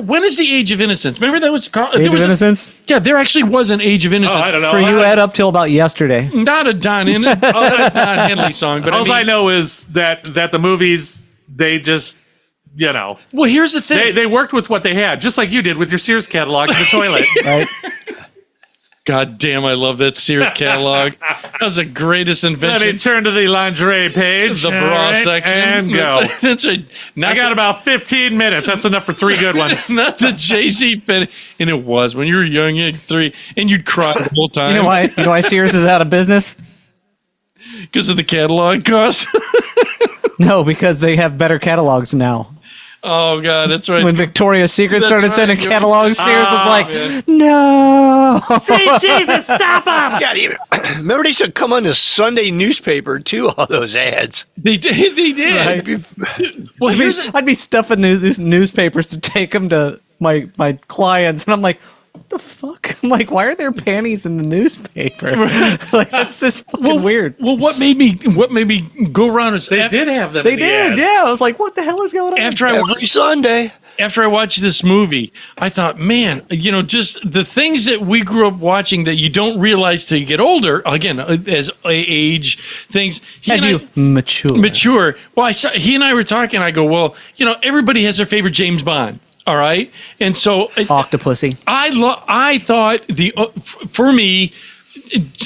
A: when is the age of innocence? Remember that was called
H: Age of Innocence?
A: Yeah, there actually was an age of innocence.
C: Oh, I don't know.
H: For you, Ed, up till about yesterday.
A: Not a Don Henley song, but
C: All I know is that the movies, they just, you know.
A: Well, here's the thing.
C: They worked with what they had, just like you did with your Sears catalog in the toilet.
H: Right?
A: God damn, I love that Sears catalog. That was the greatest
C: Let
A: invention.
C: me turn to the lingerie page.
A: The bra
C: All right,
A: section.
C: And go.
A: That's right.
C: I got about 15 minutes. That's enough for 3 good ones.
A: It's not the J.C. Penney. And it was. When you were young, you had 3, and you'd cry the whole time.
H: You know why Sears is out of business?
A: Because of the catalog costs.
H: No, because they have better catalogs now.
A: Oh, God, that's right.
H: When Victoria's Secret
A: That's
H: started
A: right.
H: sending catalogs, Sears was like,
A: man.
H: no.
C: Sweet Jesus, stop him!
G: God, remember they used to come on the Sunday newspaper too, all those ads.
A: They did. They did.
H: Right.
A: Well, here's
H: I'd be stuffing these newspapers to take them to my clients, and I'm like, what the fuck? I'm like, why are there panties in the newspaper? Like, that's just fucking weird.
A: Well, what made me go around is
C: They did have them.
H: They
C: in the
H: did,
C: ads.
H: yeah. I was like, what the hell is going on?
G: Every Sunday.
A: After I watched this movie, I thought, man, you know, just the things that we grew up watching that you don't realize till you get older. Again, as age things,
H: As you
A: mature. Well, he and I were talking. I go, well, you know, everybody has their favorite James Bond. All right, and so
H: Octopussy.
A: I thought for me,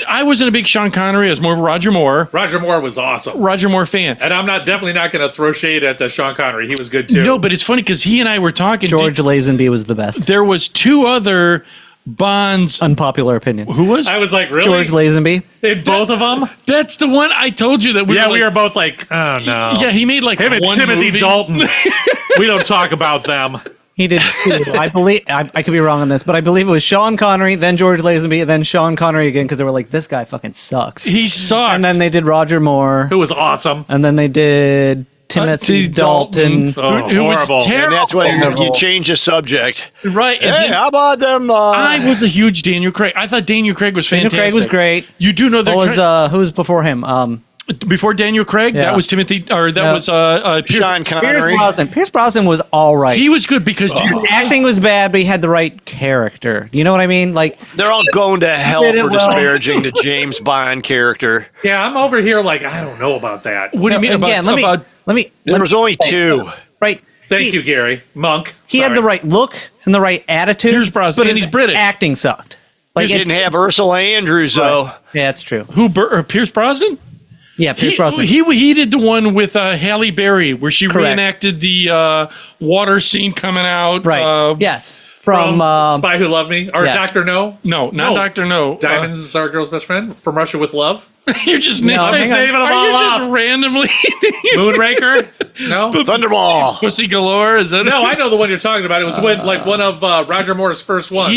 A: I wasn't a big Sean Connery. I was more of a Roger Moore.
C: Roger Moore was awesome.
A: Roger Moore fan.
C: And I'm definitely not going to throw shade at Sean Connery. He was good too.
A: No, but it's funny because he and I were talking.
H: George Lazenby was the best.
A: There was 2 other Bonds.
H: Unpopular opinion.
A: Who was?
C: I was like, really?
H: George Lazenby.
C: In both of them?
A: That's the one I told you that we.
C: Yeah,
A: were
C: we were both like, oh no.
A: Yeah, he made like
C: him and
A: one
C: Timothy
A: movie.
C: Dalton. We don't talk about them.
H: He did too. I believe I could be wrong on this, but I believe it was Sean Connery, then George Lazenby, then Sean Connery again because they were like, this guy fucking sucks.
A: He sucked.
H: And then they did Roger Moore,
C: Who was awesome.
H: and then they did Timothy Dalton.
C: Oh,
A: who was
C: horrible.
A: terrible.
G: And that's when you change the subject.
A: Right. And
G: Hey,
A: then
G: how about them?
A: I was a huge Daniel Craig. I thought Daniel Craig was
H: Daniel
A: fantastic.
H: Craig was great.
A: You do know that
H: Who was before him?
A: before Daniel Craig,
H: Yeah.
A: that was Timothy, or that
H: Yeah.
A: was
G: Sean Connery.
H: Pierce Brosnan. Pierce Brosnan was all right.
A: He was good because
H: His acting was bad, but he had the right character. You know what I mean? Like,
G: They're all going to hell
H: did it
G: for
H: well.
G: disparaging the James Bond character.
C: Yeah, I'm over here like, I don't know about that.
A: what do you mean
H: again,
A: about
H: let me.
G: There was only 2.
H: Right.
C: Thank you, Gary. Monk.
H: He had
C: Sorry.
H: the right look and the right attitude.
A: Pierce Brosnan,
H: but
A: and
H: his
A: he's British.
H: acting sucked. Like,
G: He didn't have Ursula Andrews, though.
H: yeah, that's true.
A: Pierce Brosnan?
H: Yeah, Pierce Brosnan.
A: He did the one with Halle Berry where she
H: Correct.
A: reenacted the water scene coming out.
H: right. Yes.
C: From
H: From
C: Spy Who Loved Me or
H: yes.
C: Dr. No.
A: No, not
C: No.
A: Dr. No.
C: Diamonds is our girl's best friend from Russia with Love.
A: You're just
H: No,
A: naming,
H: hang on.
C: Naming them
A: are you
C: all
A: just
C: off.
A: randomly
C: Moonraker? No.
G: Thunderball.
A: Pussy Galore? Is that
C: No, I know the one you're talking about. It was one of Roger Moore's first ones.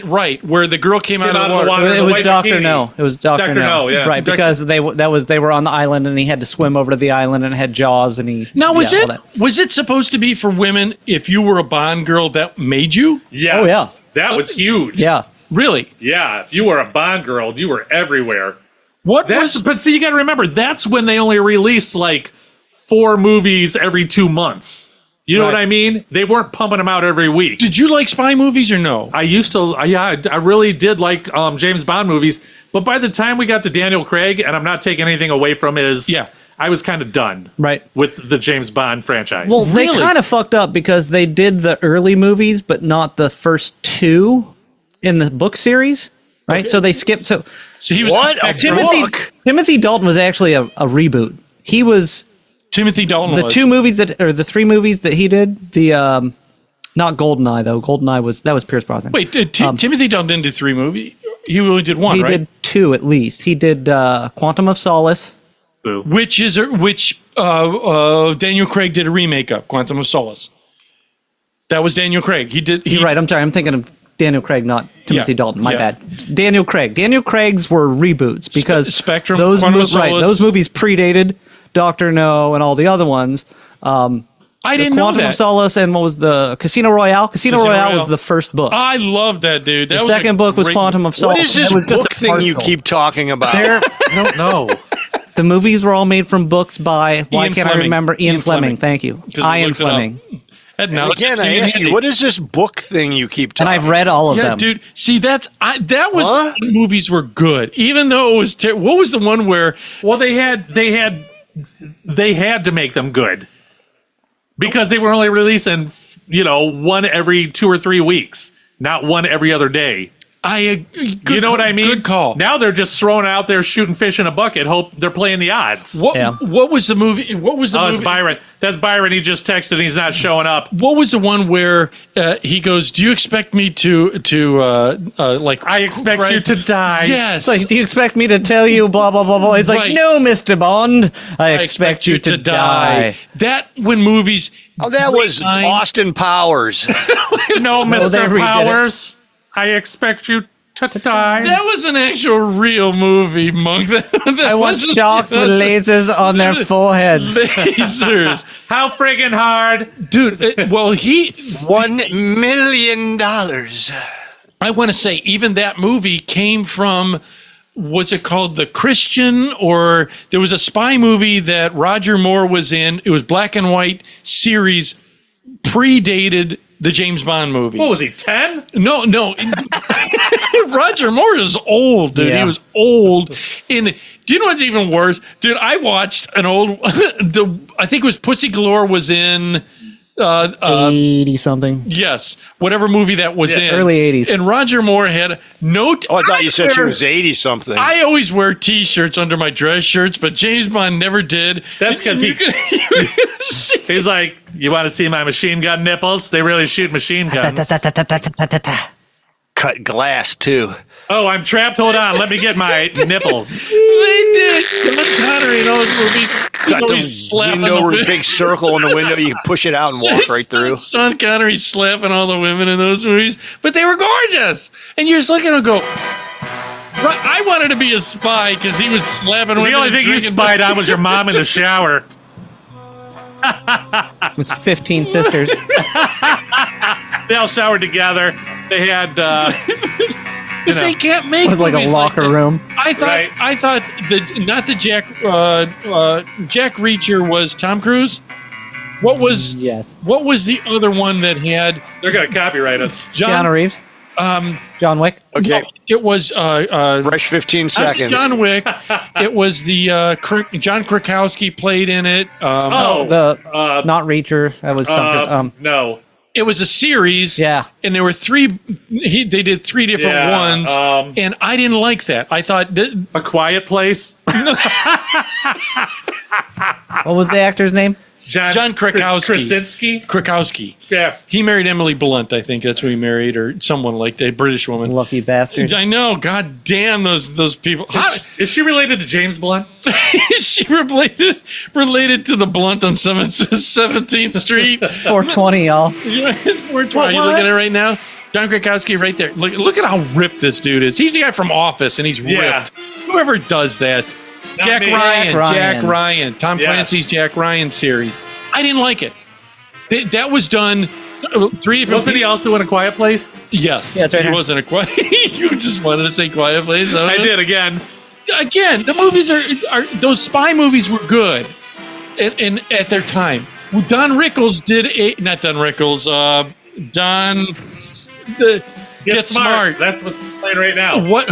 A: right where the girl came out of the water.
H: it
C: the
H: was
C: white
H: Dr.
C: bikini.
H: No. It was Dr.
C: Dr.
H: No.
C: No, yeah.
H: Right, because they were on the island and he had to swim over to the island and it had jaws and he
A: Now was
H: yeah, all
A: it
H: that.
A: was it supposed to be for women if you were a Bond girl that made you?
C: Yes.
H: Oh, yeah.
C: That was huge.
H: Yeah.
A: Really?
C: Yeah. If you were a Bond girl, you were everywhere.
A: What
C: But see, you got to remember, that's when they only released like 4 movies every 2 months. You know
H: Right.
C: what I mean? They weren't pumping them out every week.
A: Did you like spy movies or no?
C: I used to, I really did like James Bond movies. But by the time we got to Daniel Craig, and I'm not taking anything away from his,
A: Yeah.
C: I was kind of done
H: Right.
C: with the James Bond franchise.
H: Well, they
A: Really?
H: kind of fucked up because they did the early movies, but not the first 2 in the book series. Right. So they skipped. So
A: So he was
G: What a book!
H: Timothy Dalton was actually a reboot. He was
A: Timothy Dalton.
H: the
A: was.
H: 2 movies the 3 movies that he did. The not Goldeneye though. Goldeneye was Pierce Brosnan.
A: Wait, Timothy Dalton didn't do 3 movies. He only did one,
H: He
A: right?
H: did 2 at least. He did Quantum of Solace.
A: Which Daniel Craig did a remake of, Quantum of Solace. That was Daniel Craig.
H: You're right. I'm sorry. I'm thinking of Daniel Craig, not Timothy Dalton. My
A: yeah.
H: bad. Daniel Craig. Daniel Craig's were reboots because
A: Spectrum,
H: those
A: Quantum of Solace.
H: those movies predated Doctor No and all the other ones.
A: I didn't know
H: Quantum
A: that.
H: of Solace and what was the Casino Royale? Casino Royale was the first book.
A: I love that, dude. That
H: The
A: was a
H: second book was
A: great-
H: Quantum of Solace.
G: What is this
H: It was just
G: book
H: a
G: thing you
H: partial.
G: keep talking about?
C: I don't know.
H: The movies were all made from books by, why
A: Ian
H: can't I
A: Fleming.
H: remember? Ian
A: Ian
H: Fleming.
A: Fleming.
H: Thank you.
A: 'Cause we
H: Ian
A: looked it up.
H: Fleming.
A: And
G: And
A: now
G: again,
A: it's
G: I ask you,
A: handy.
G: what is this book thing you keep
H: And
G: talking
H: I've read all of
A: Yeah,
H: them.
A: dude. See, that was
G: Huh?
A: when movies were good, even though it was. What was the one where?
C: Well, they had to make them good because they were only releasing, one every 2 or 3 weeks, not one every other day. You know what I mean?
A: Good call.
C: Now they're just throwing out there shooting fish in a bucket. Hope they're playing the odds.
A: What was the movie? What was the movie?
C: It's Byron. That's Byron. He just texted and he's not showing up.
A: What was the one where he goes, "Do you expect me to like?
C: I expect you to die."
A: Yes.
H: It's like, do you expect me to tell you blah, blah, blah, blah? He's like,
A: Right.
H: no, Mr. Bond. I expect you to die.
A: That when movies.
G: Oh, that was Austin Powers.
C: No,
H: they
C: Mr.
H: redid it.
C: Powers. I expect you to die.
A: That was an actual real movie, Monk. That
H: I want
A: wasn't
H: sharks with
A: just
H: lasers on their foreheads.
A: lasers.
C: How friggin' hard.
A: Dude, well,
G: $1 million.
A: I want to say, even that movie came from, was it called The Christian? Or there was a spy movie that Roger Moore was in. It was black and white series, predated the James Bond movie.
C: What was he, 10?
A: No. Roger Moore is old, dude.
H: Yeah.
A: He was old. And do you know what's even worse? Dude, I watched an old, I think it was Pussy Galore was in,
H: 80 something.
A: yes, whatever movie that was in.
H: Early 80s.
A: And Roger Moore had no.
G: Oh, I thought you said she was 80-something.
A: I always wear T-shirts under my dress shirts, but James Bond never did.
C: That's 'cause
A: You could see-
C: He's like, you want to see my machine gun nipples? They really shoot machine guns.
G: Cut glass, too.
C: Oh, I'm trapped. Hold on. Let me get my nipples.
A: They did. Sean Connery in those movies.
G: Got the
A: Always slapping
G: window,
A: the
G: big circle in the window. You can push it out and walk right through.
A: Sean Connery slapping all the women in those movies, but they were gorgeous. And you're just looking and go, right, I wanted to be a spy because he was slapping women.
C: The only
A: and
C: thing you
A: drinking-
C: spied on was your mom in the shower.
H: With 15 sisters.
C: They all showered together. They had,
A: They can't make
H: It was like a
A: movies
H: locker
A: that.
H: room.
A: I thought not the Jack Reacher was Tom Cruise. What was
H: Yes.
A: What was the other one that had
C: they're going to copyright us.
H: Keanu Reeves. John Wick.
G: Okay.
A: No, it was
G: Fresh 15
A: not
G: seconds.
A: John Wick. It was the John Krakowski played in it.
H: The not Reacher. That was something.
C: No.
A: It was a series.
H: Yeah.
A: And there were three. They did three different
C: Yeah,
A: ones, and I didn't like that. I thought
C: A Quiet Place.
H: What was the actor's name?
A: John Krakowski.
C: Krasinski.
A: Krakowski.
C: Yeah.
A: He married Emily Blunt. I think that's who he married, or someone like that, a British woman.
H: Lucky bastard.
A: I know. God damn those people. How,
C: Is she related to James Blunt?
A: is she related to the Blunt on 17th Street?
H: 420, y'all.
A: Yeah, it's 420. You looking at it right now? John Krakowski right there. Look at how ripped this dude is. He's the guy from Office, and he's
C: Yeah.
A: ripped. Whoever does that. Jack
C: me.
A: Ryan. Tom
C: Yes.
A: Clancy's Jack Ryan series. I didn't like it. That was done 3 different
C: Wasn't he also in A Quiet Place?
A: Yes.
H: Yeah, it's right
A: he
H: here.
A: wasn't a quiet. You just wanted to say Quiet Place.
C: I did again.
A: Again, the movies are those spy movies were good, and at their time. Well, Don Rickles did not Don Rickles. Get Smart.
C: That's what's playing right now.
A: What?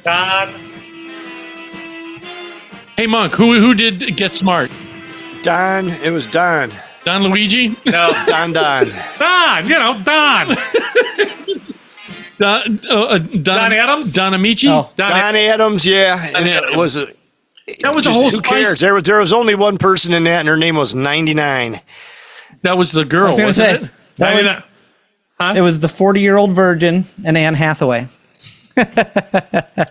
C: Don.
A: Hey Monk, who did Get Smart?
G: Don. It was Don.
A: Don Luigi?
C: No.
G: Don.
C: Don. Don.
A: Don
C: Adams?
A: Don Amici?
H: Oh.
G: Don Adams, yeah. And
A: Adams.
G: it was
A: That was a whole
G: who cares? There was only one person in that, and her name was 99.
A: That was the girl,
H: I was going to
A: wasn't
H: say,
A: it?
H: that was, it was the 40-year-old virgin and Anne Hathaway.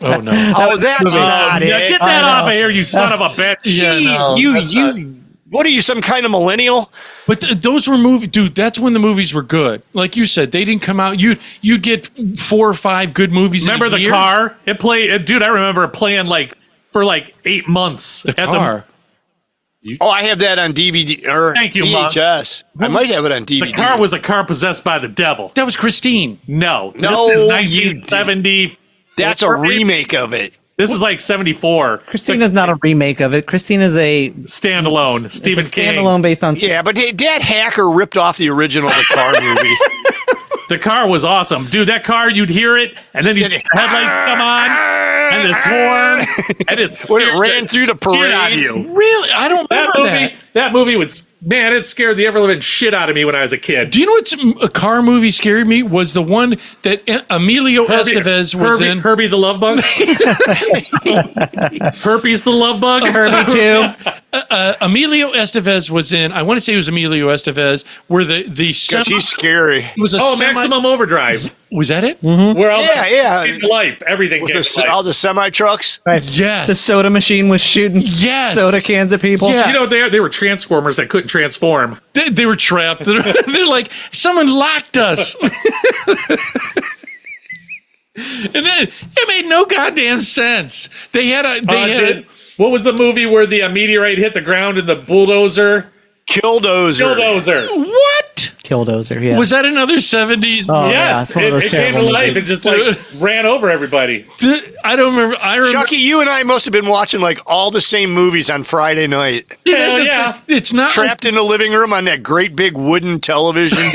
A: Oh no.
G: Oh, that's not
C: Yeah,
G: it.
C: get that off of here, you son of a bitch.
G: Jeez, you. What are you, some kind of millennial?
A: But those were movies, dude. That's when the movies were good. Like you said, they didn't come out. You'd get 4 or 5 good movies.
C: Remember
A: in a
C: the
A: year.
C: car? It played, dude. I remember it playing for 8 months.
A: The car.
G: Oh, I have that on DVD or
C: Thank you, Mom.
G: VHS. I might have it on DVD.
C: The car was a car possessed by the devil.
A: That was Christine.
C: No,
G: No,
C: this is
G: you
C: 1970.
G: That's a remake of it.
C: This is like 74.
H: Christina's not a remake of it. Christina's a
C: Standalone. Stephen
H: it's a
C: King.
H: standalone based on.
G: Yeah, but that hacker ripped off the original The Car movie.
C: The car was awesome, dude. That car, you'd hear it, and then you'd see the headlights come on, and this horn, and it
G: When it
C: scared
G: ran
C: the
G: through the
C: shit out of
G: parade.
C: you.
A: Really? I don't
C: That
A: remember
C: movie,
A: that.
C: that movie was, man, it scared the ever living shit out of me when I was a kid.
A: Do you know what's a car movie scared me? Was the one that Emilio Estevez was in.
C: Herbie the Love Bug. Herpes the Love Bug.
H: Herbie too.
A: Emilio Estevez was in. I want to say it was Emilio Estevez. Where the
G: Because he's scary.
A: it was a
C: Oh,
A: semi-
C: Maximum Overdrive.
A: Was that it?
C: Where all
G: Yeah,
C: came to life, everything
G: With
C: came to life.
G: all the semi trucks.
H: Right.
A: Yes.
H: The soda machine was shooting
A: Yes.
H: soda cans at people.
A: Yeah.
C: You know, they were transformers that couldn't transform.
A: They were trapped. They're like, someone locked us. And then it made no goddamn sense. They had
C: What was the movie where the meteorite hit the ground and the bulldozer?
G: Killdozer.
C: Bulldozer.
A: what?
H: Killdozer. Yeah.
A: Was that another 70s?
H: Oh, yeah,
C: Yes,
H: it's one of those
C: it came to
H: terrible
C: life
H: movies.
C: and just like ran over everybody.
A: I don't remember. I remember.
G: Chucky, you and I must have been watching like all the same movies on Friday night.
C: Hell yeah.
A: It's not
G: Trapped in the living room on that great big wooden television.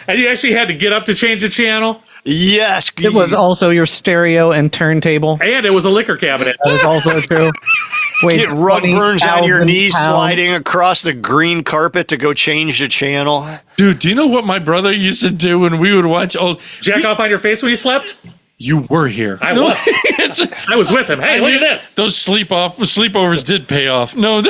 C: And you actually had to get up to change the channel.
G: Yes.
H: It was also your stereo and turntable.
C: And it was a liquor cabinet.
H: That is also true. Wait,
G: Get rug burns on your
H: 20,000
G: knees
H: pounds.
G: sliding across the green carpet to go change the channel.
A: Dude, do you know what my brother used to do when we would watch old?
C: Jack off on your face when you slept?
A: You were here.
C: I was. I was with him. Hey, look at this.
A: Those sleepovers did pay off. No,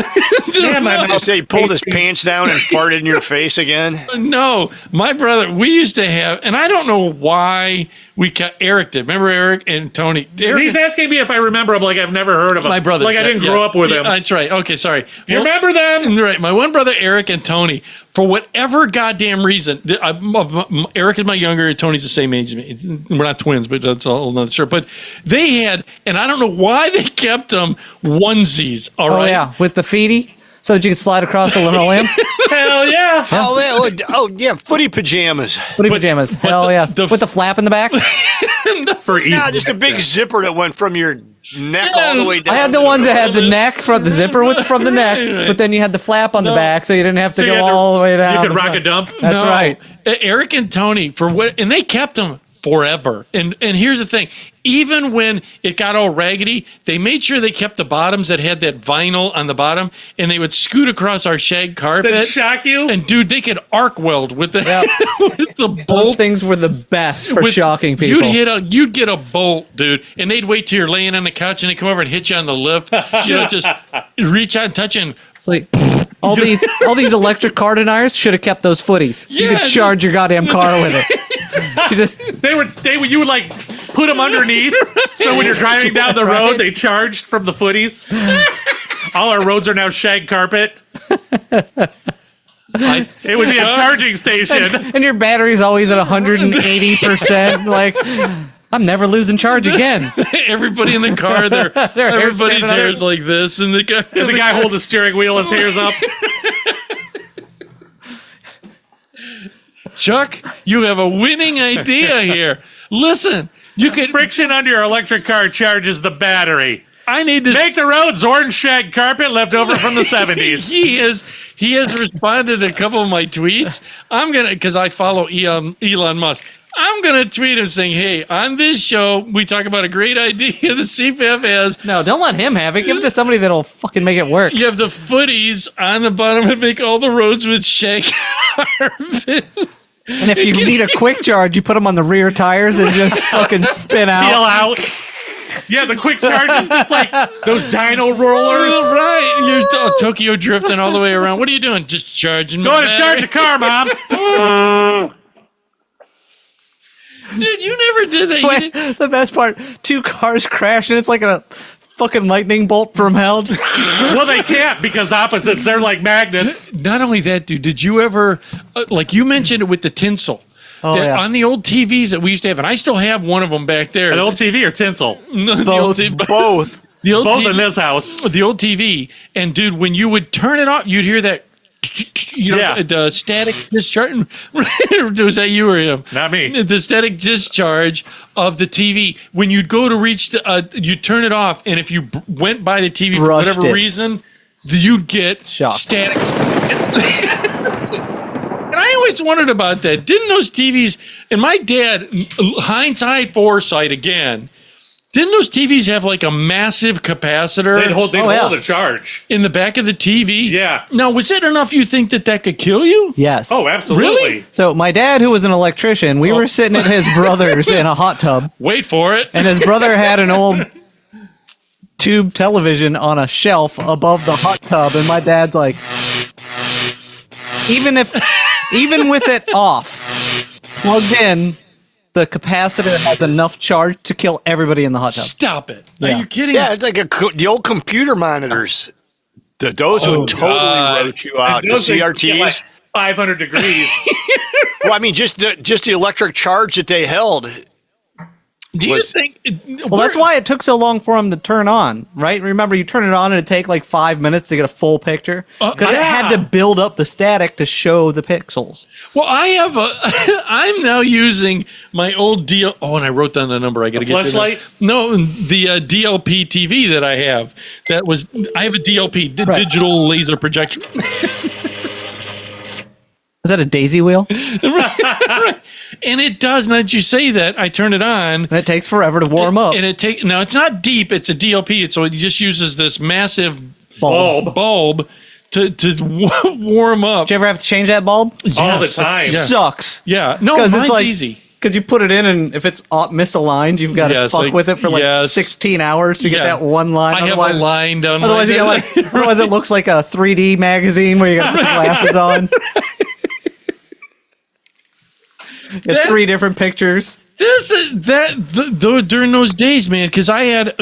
C: Yeah, my
G: Did you say he pulled his pants down and farted in your face again?
A: no. My brother, we used to have, and I don't know why we got Eric did. Remember Eric and Tony? Eric,
C: He's asking me if I remember him like I've never heard of him.
A: my brother.
C: Like I didn't grow up with him.
A: That's right. Okay, sorry.
C: You remember them?
A: Right. My one brother, Eric and Tony, for whatever goddamn reason, Eric is my younger, Tony's the same age as me. We're not twins, but that's all another story. But they had, and I don't know why they kept them onesies. All
H: Oh
A: right.
H: yeah, with the feety, so that you could slide across the linoleum.
C: Hell yeah.
G: Oh, footy pajamas.
H: Footy pajamas. Hell yes. With the flap in the back.
C: For easy.
G: Yeah, just a big zipper that went from your neck all the way down.
H: I had the ones that had the neck from the zipper from the neck, but then you had the flap on the back, so you didn't have to
C: So you
H: go
C: had to-
H: all the way down.
C: You could rock a dump.
H: That's
A: No.
H: right.
A: Eric and Tony and they kept them forever. And here's the thing: even when it got all raggedy, they made sure they kept the bottoms that had that vinyl on the bottom, and they would scoot across our shag carpet.
C: Then shock you.
A: And dude, they could arc weld with the with the
H: Those
A: bolt.
H: things were the best for
A: with-
H: shocking people.
A: You'd get a bolt, dude, and they'd wait till you're laying on the couch and they come over and hit you on the lip. Just reach out and touch and
H: It's like, all these electric car deniers should have kept those footies. You
A: Yeah,
H: could charge your goddamn car with it. You just
C: You would like put them underneath. So when you're driving down the road, they charged from the footies. All our roads are now shag carpet. It would be a charging station.
H: and your battery's always at 180%. Like, I'm never losing charge again.
A: everybody in the car, everybody's
H: standing up.
A: hair's like this, and the guy,
C: And the guy holding the steering wheel, his hair's up.
A: Chuck, you have a winning idea here. Listen, you could.
C: Friction under your electric car charges the battery.
A: I need to
C: Make the roads orange shag carpet left over from the 70s.
A: He has responded to a couple of my tweets. I'm gonna, because I follow Elon Musk. I'm gonna tweet him saying, "Hey, on this show, we talk about a great idea the CPAP has.
H: No, don't let him have it. Give it to somebody that'll fucking make it work.
A: You have the footies on the bottom and make all the roads with shag carpet."
H: And if you need a quick charge, you put them on the rear tires and just fucking spin
C: Peel
H: out.
C: out. Yeah, the quick charge is just like those dyno rollers.
A: Oh, right, you're Tokyo drifting all the way around. What are you doing? Just charging.
C: Going to charge a car, Mom.
A: Dude, you never did that. You
H: Wait,
A: didn't-
H: the best part, 2 cars crash and it's like a fucking lightning bolt from hell.
C: Well, they can't because opposites, they're like magnets.
A: Not only that, dude, did you ever, like you mentioned it with the tinsel.
H: Oh,
A: that
H: yeah.
A: On the old TVs that we used to have, and I still have one of them back there.
C: An old TV or tinsel?
A: No, the
H: Both.
A: old TV
G: Both.
A: The old
C: Both
A: TV,
C: in this house.
A: The old TV, and dude, when you would turn it off, you'd hear that,
C: Yeah.
A: the static discharge. Was that you or him?
C: Not me.
A: The static discharge of the TV. When you'd go to reach the, you'd turn it off, and if you went by the TV for
H: Brushed
A: whatever
H: it.
A: reason, you'd get
H: Shocked.
A: static. And I always wondered about that. Didn't those TVs, and my dad, hindsight, foresight again, didn't those TVs have like a massive capacitor
C: They'd hold
H: yeah.
C: a charge.
A: in the back of the TV?
C: Yeah.
A: Now, was it enough you think that could kill you?
H: Yes.
C: Oh, absolutely.
A: Really?
H: So my dad, who was an electrician, we were sitting at his brother's in a hot tub,
A: Wait for it.
H: and his brother had an old tube television on a shelf above the hot tub, and my dad's like, even with it off, plugged in, the capacitor has enough charge to kill everybody in the hot tub.
A: Stop it.
H: Yeah.
A: Are you kidding?
G: Yeah, it's like the old computer monitors. Those would totally
A: God.
G: roach you out. The
C: Those things get
G: CRTs.
C: like 500 degrees.
G: Well, I mean, just the electric charge that they held.
A: Do you
G: Was-
A: think?
H: Well, that's why it took so long for him to turn on, right? Remember, you turn it on and it'd take like 5 minutes to get a full picture because it had to build up the static to show the pixels.
A: Well, I have a. I'm now using my old DL. Oh, and I wrote down the number. I got to get you that.
C: flashlight?
A: No, the DLP TV that I have. That was. I have a DLP,
H: Right.
A: digital laser projection.
H: Is that a daisy wheel?
A: Right. And it does. Now that you say that, I turn it on.
H: And it takes forever to warm up.
A: And it take now it's not deep. It's a DLP. So it just uses this massive bulb to warm up.
H: Did you ever have to change that bulb?
C: All the
A: Yes,
C: time.
A: yeah.
H: Sucks.
A: Yeah. No,
H: Because
A: mine's
H: it's like
A: easy.
H: because you put it in, and if it's misaligned, you've got to
A: Yes,
H: fuck
A: like-
H: with it for like
A: yes.
H: 16 hours to get
A: Yeah.
H: that one line.
A: I have a
H: Otherwise,
A: line down.
H: otherwise, you
A: my-
H: got otherwise it looks like a 3D magazine where you got to put glasses on. Get 3 different pictures.
A: During those days, man, because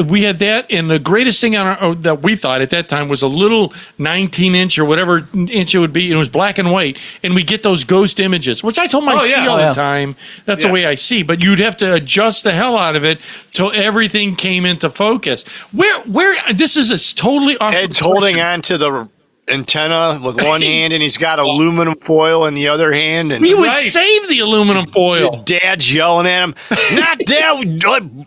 A: we had that, and the greatest thing that we thought at that time was a little 19-inch or whatever inch it would be. And it was black and white, and we get those ghost images, which I told my
C: Oh, yeah.
A: see all
H: Oh, yeah.
A: the time. That's
C: Yeah.
A: the way I see. But you'd have to adjust the hell out of it till everything came into focus. Where this is a totally off.
G: Ed's holding on to the antenna with one hand, and he's got aluminum foil in the other hand. And
A: We would
C: Right.
A: save the aluminum foil.
G: Dad's yelling at him, "Not that!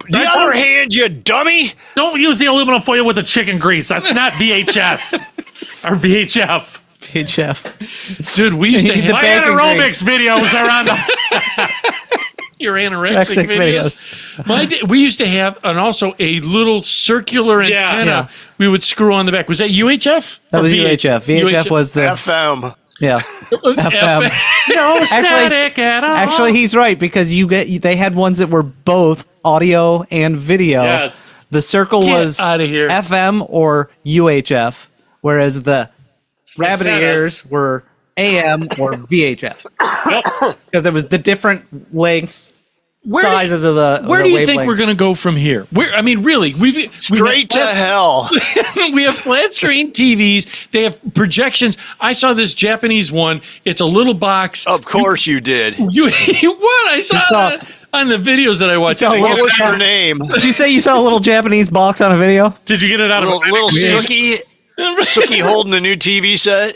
G: The other hand, you dummy!"
C: Don't use the aluminum foil with the chicken grease. That's not VHS or VHF.
H: VHF.
A: Dude, we used to
H: The
A: have
C: My
H: bacon
C: aerobics videos are on the.
A: your anorexic
H: Anorexic
A: videos. We used to have, and also a little circular
C: Yeah.
A: antenna
H: Yeah.
A: we would screw on the back. Was that UHF?
H: That
A: Or
H: was UHF. VHF was the
G: FM.
H: yeah. FM.
C: No static at all.
H: Actually, he's right because they had ones that were both audio and video.
C: Yes.
H: The circle
A: Get
H: was
A: outta here.
H: FM or UHF, whereas the rabbit
C: Antennas.
H: ears were AM or VHF. Because it was the different lengths, sizes of the.
A: Where do you think
H: wavelengths.
A: we're going to go from here? I mean, really,
G: Straight to hell.
A: we have flat screen TVs. They have projections. I saw this Japanese one. It's a little box.
G: Of course you did.
A: You what? I saw
H: saw-
A: that on the videos that I watched.
H: saw a
G: What
H: little-
G: was her name?
H: Did you say you saw a little Japanese box on a video?
C: Did you get it out of
G: Little Sookie. Sookie holding a new TV set.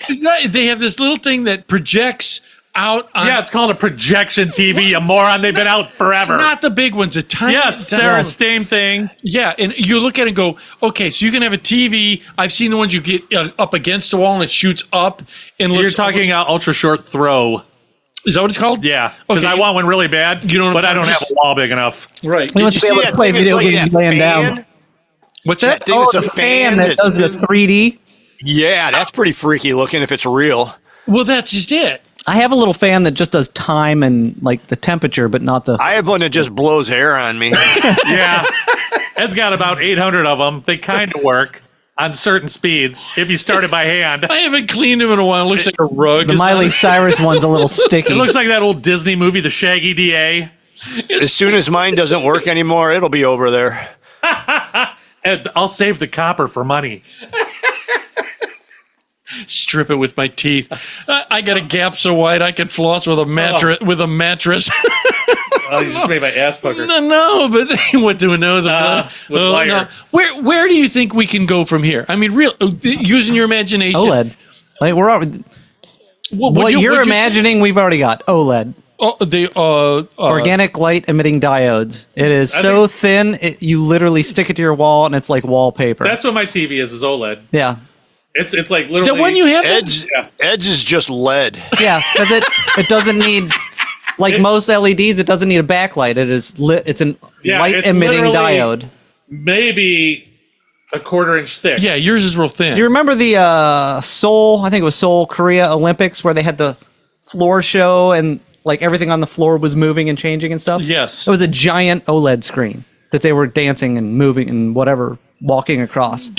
A: They have this little thing that projects out on
C: Yeah, it's called a projection TV, you moron. They've been out forever.
A: not the big ones, a tiny.
C: Yes,
A: tiny-
C: they're the same thing.
A: Yeah, and you look at it and go, okay, so you can have a TV. I've seen the ones you get up against the wall and it shoots up and
C: You're
A: looks.
C: talking ultra short throw.
A: Is that what it's called?
C: Yeah, because
A: Okay.
C: I want one really bad.
A: You don't-
C: but I don't have a wall big enough.
A: Right.
H: You
G: Did
H: must
G: you
H: be
G: see
H: able to
G: that
H: play
G: thing? It's
H: video
G: like
H: games
G: that
H: laying
G: fan?
H: down.
A: What's
G: That
A: that?
G: thing is a
H: the
G: fan
H: that
G: that's
H: does the 3D.
G: Yeah, that's pretty freaky looking if it's real.
A: Well, that's just it.
H: I have a little fan that just does time and like the temperature, but not the.
G: I have one that just blows air on me.
C: Yeah, it's got about 800 of them. They kind of work on certain speeds if you start it by hand.
A: I haven't cleaned them in a while. It looks like a rug.
H: The Miley Cyrus one's a little sticky.
C: It looks like that old Disney movie, The Shaggy DA.
G: As soon as mine doesn't work anymore, it'll be over there.
C: And I'll save the copper for money.
A: Strip it with my teeth. I got a gap so wide I could floss with a mattress. With a mattress.
C: Oh, you just made my ass pucker.
A: No, but what do we know?
C: With wire.
A: No. Where do you think we can go from here? I mean, using your imagination.
H: OLED. Like we're already, what you're imagining, we've already got OLED. Organic light emitting diodes. It is so thin, you literally stick it to your wall and it's like wallpaper.
C: That's what my TV is OLED.
H: Yeah.
C: It's like literally.
A: The one you have.
G: Edge is just lead.
H: Yeah, because it doesn't need, like most LEDs, it doesn't need a backlight. It is lit. It's a light emitting diode.
C: Maybe a 1/4 inch thick.
A: Yeah, yours is real thin.
H: Do you remember the Seoul? I think it was Seoul, Korea Olympics, where they had the floor show and like everything on the floor was moving and changing and stuff?
A: Yes.
H: It was a giant OLED screen that they were dancing and moving and whatever, walking across.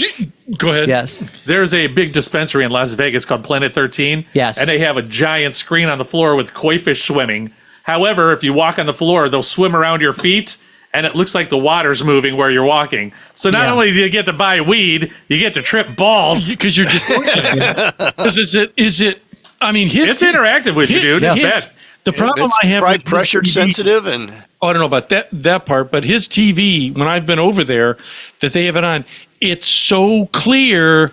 A: Go ahead.
H: Yes.
C: There's a big dispensary in Las Vegas called Planet 13.
H: Yes.
C: And they have a giant screen on the floor with koi fish swimming. However, if you walk on the floor, they'll swim around your feet, and it looks like the water's moving where you're walking. So not only do you get to buy weed, you get to trip balls.
A: Because you're just... Because is it... I mean,
C: it's interactive with you, dude. It's bad.
A: The problem I have...
G: Probably pressure sensitive and...
A: Oh, I don't know about that part, but his TV, when I've been over there, that they have it on, it's so clear,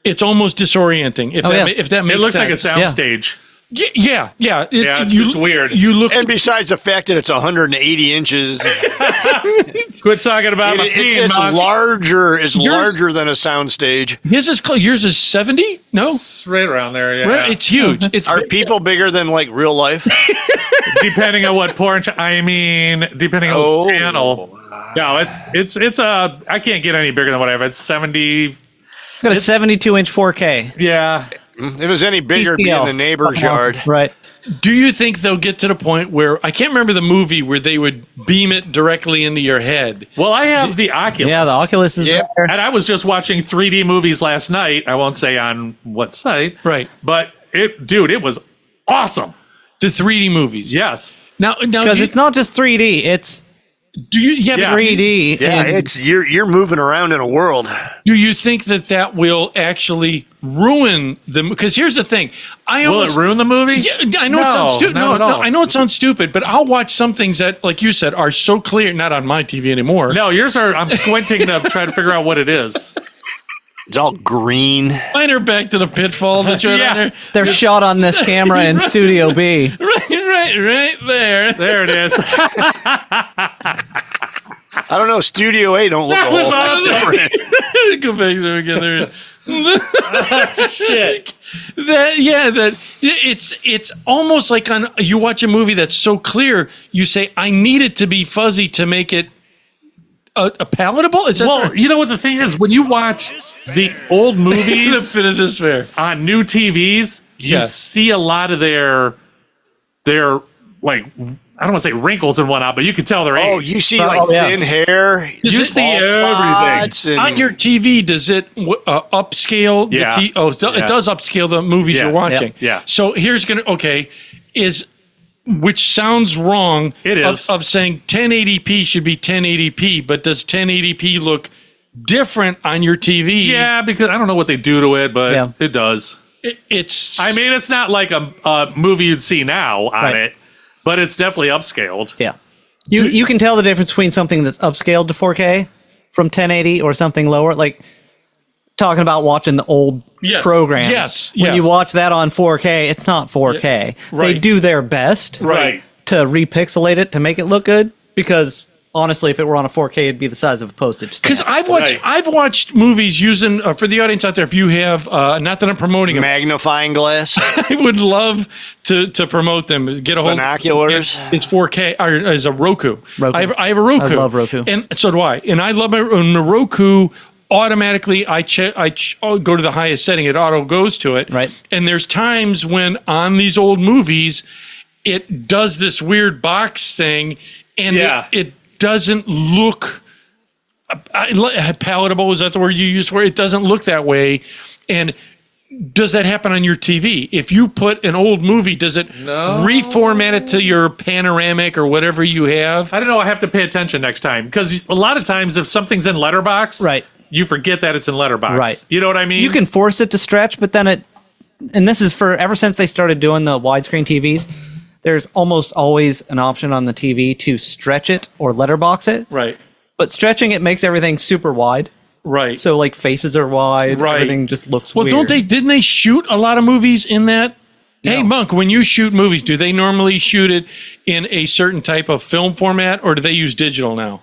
A: it's almost disorienting. If that makes sense.
C: It looks like a soundstage.
A: Yeah.
C: It's weird.
A: You look,
G: and besides the fact that it's 180 inches,
C: quit talking about
G: it's larger. It's larger than a soundstage.
A: Yours is 70? No,
C: it's right around there. Yeah,
A: right, it's huge.
G: Are people bigger than like real life?
C: Depending on what porn. Depending on the channel. No, it's I can't get any bigger than what I have. It's 70.
H: It's got a 72-inch 4K.
C: Yeah.
G: If it was any bigger, it'd be in the neighbor's yard.
H: Right.
A: Do you think they'll get to the point where I can't remember the movie where they would beam it directly into your head?
C: Well, I have the Oculus.
H: Yeah, the Oculus is there.
C: And I was just watching 3D movies last night. I won't say on what site.
A: Right.
C: But it was awesome.
A: The 3D movies.
C: Yes.
A: Now
H: because it's not just 3D. It's 3D.
G: Yeah, it's you're moving around in a world.
A: Do you think that will actually ruin the? Because here's the thing,
C: will it ruin the movie?
A: Yeah, I know it sounds stupid. No, I know it sounds stupid, but I'll watch some things that, like you said, are so clear. Not on my TV anymore.
C: No, yours are. I'm squinting to try to figure out what it is.
G: It's all green.
A: Mine are back to the pitfall that you're on there.
H: They're shot on this camera in Studio B.
A: Right there.
C: There it is.
G: I don't know. Studio A don't look a whole lot different.
A: Go back there again.
C: Shit.
A: It's almost like you watch a movie that's so clear, you say, I need it to be fuzzy to make it palatable? Is that
C: you know what the thing is? When you watch the old movies
A: the
C: on new TVs, you see a lot of their like, I don't want to say wrinkles and whatnot, but you can tell they're aged.
G: Oh, you see thin hair.
C: You see everything.
A: On your TV, does it upscale the it does upscale the movies you're watching.
C: Yeah.
A: So here's which sounds wrong.
C: It is.
A: Of saying 1080p should be 1080p, but does 1080p look different on your TV?
C: Yeah, because I don't know what they do to it, but it does.
A: It's
C: not like a movie you'd see now on it, but it's definitely upscaled.
H: Yeah. You can tell the difference between something that's upscaled to 4K from 1080 or something lower. Like talking about watching the old programs.
A: Yes.
H: When you watch that on 4K, it's not 4K. They do their best to repixelate it to make it look good, because honestly, if it were on a 4K, it'd be the size of a postage stamp.
A: Because I've watched movies using, for the audience out there, if you have, not that I'm promoting them.
G: Magnifying glass.
A: I would love to promote them. Get a hold
G: binoculars.
A: It's 4K, or is a Roku. I have a Roku.
H: I love Roku.
A: And so do I. And I love my Roku. Automatically, I go to the highest setting. It auto goes to it.
H: Right.
A: And there's times when on these old movies, it does this weird box thing, and it doesn't look palatable. Is that the word you use for it? It doesn't look that way. And does that happen on your TV? If you put an old movie, does it reformat it to your panoramic or whatever you have?
C: I don't know. I have to pay attention next time because a lot of times if something's in Letterbox,
H: Right.
C: you forget that it's in Letterbox.
H: Right.
C: You know what I mean?
H: You can force it to stretch, but then and this is for ever since they started doing the widescreen TVs, there's almost always an option on the TV to stretch it or letterbox it.
A: Right.
H: But stretching it makes everything super wide.
A: Right.
H: So like faces are wide.
A: Right.
H: Everything just looks
A: Well,
H: weird.
A: didn't they shoot a lot of movies in that? Hey, Monk, when you shoot movies, do they normally shoot it in a certain type of film format or do they use digital now?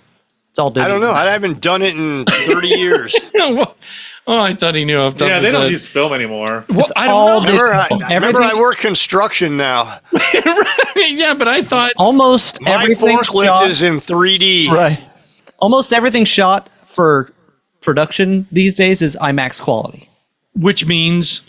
H: It's all digital.
G: I don't know. I haven't done it in 30 years.
A: Oh, I thought he knew. Off the top
C: Yeah,
A: of
C: they
A: his
C: don't
A: head.
C: use film anymore.
A: Well, I don't know.
G: Remember, I work construction now.
A: Yeah, but I thought
H: almost
G: My
H: everything
G: forklift
H: shot-
G: is in 3D.
H: Right. Almost everything shot for production these days is IMAX quality.
A: Which means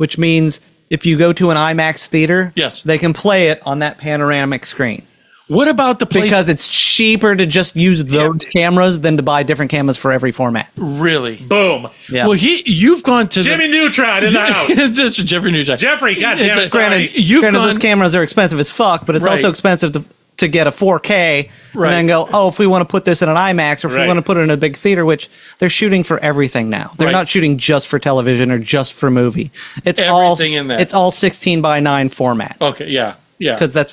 H: if you go to an IMAX theater,
A: yes,
H: they can play it on that panoramic screen.
A: What about the place?
H: Because it's cheaper to just use those cameras than to buy different cameras for every format.
A: Really?
C: Boom.
H: Yeah.
A: Well, you've gone to
C: Jimmy Neutron in the house.
A: This is Jeffrey Neutron.
C: Jeffrey, goddamn it, sorry.
H: Granted, those cameras are expensive as fuck, but it's
A: Right.
H: also expensive to get a 4K
A: Right.
H: and then go, oh, if we want to put this in an IMAX or if we
C: Right.
H: want to put it in a big theater, which they're shooting for everything now. They're
A: Right.
H: not shooting just for television or just for movie. It's
A: Everything in that.
H: It's all 16:9 format.
A: Okay, yeah.
H: Because that's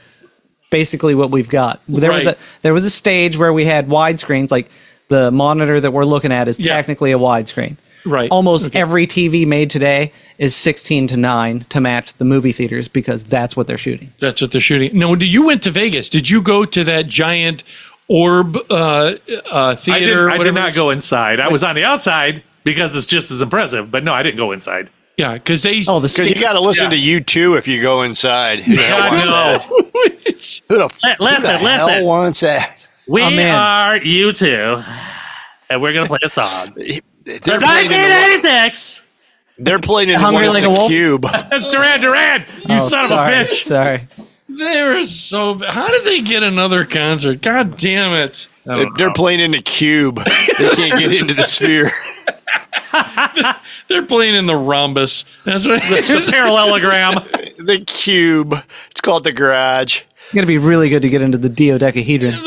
H: basically what we've got.
A: Right.
H: There was a stage where we had widescreens, like the monitor that we're looking at is technically a widescreen.
A: Right.
H: Almost every TV made today is 16:9 to match the movie theaters because that's what they're shooting.
A: That's what they're shooting. No, you went to Vegas. Did you go to that giant orb theater?
C: I did
A: whatever
C: not
A: it's-
C: go inside. I was on the outside because it's just as impressive. But no, I didn't go inside.
A: Yeah, because they.
H: Oh,
G: Because you got to listen to U2 if you go inside. Who the hell
C: God,
G: wants
C: no.
G: that? Who the
C: Listen,
G: hell wants that?
C: We
H: I'm in.
C: are U2, and we're gonna play a song.
G: They're playing in the
C: 1986.
G: They're playing in the
H: Hungry
G: one
H: Like
G: that's
H: a
G: a
H: Wolf?
G: cube.
C: That's Duran Duran. You
H: Oh,
C: son
H: sorry,
C: of a bitch.
H: Sorry.
A: They were so. How did they get another concert? God damn it!
G: They're playing in the cube. They can't get into the sphere.
A: They're playing in the rhombus. That's what it
C: The
A: is.
C: parallelogram.
G: The cube. It's called the garage.
H: It's going to be really good to get into the dodecahedron.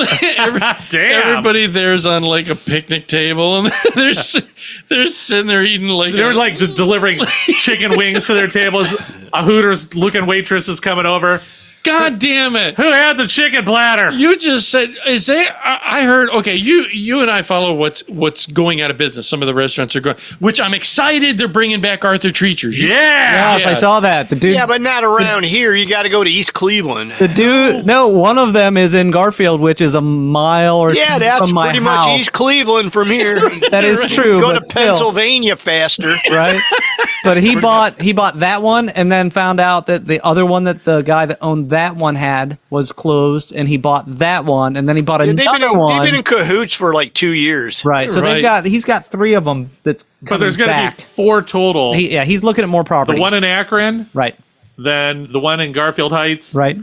C: Damn.
A: Everybody there's on like a picnic table, and they're sitting there eating like
C: They were like delivering chicken wings to their tables. A Hooters looking waitress is coming over.
A: God damn it!
C: Who had the chicken platter?
A: You just said, is they? I heard. Okay, you and I follow what's going out of business. Some of the restaurants are going, which I'm excited. They're bringing back Arthur Treacher's.
H: Yes, I saw that. The dude.
G: Yeah, but not around here. You got to go to East Cleveland.
H: The dude. No, one of them is in Garfield, which is a mile or
G: Yeah,
H: two
G: that's
H: from my
G: pretty
H: house.
G: much East Cleveland from here.
H: That is true.
G: Go to
H: but still,
G: Pennsylvania faster.
H: right? But he bought that one and then found out that the other one that the guy that owned that one had was closed, and he bought that one, and then he bought
G: Yeah,
H: another one.
G: they've been in cahoots for like 2 years.
H: Right. So he's got 3 of them that's
C: But
H: coming
C: there's going to
H: back.
C: be 4 total.
H: He's looking at more properties.
C: The one in Akron,
H: right.
C: then the one in Garfield Heights,
H: Right.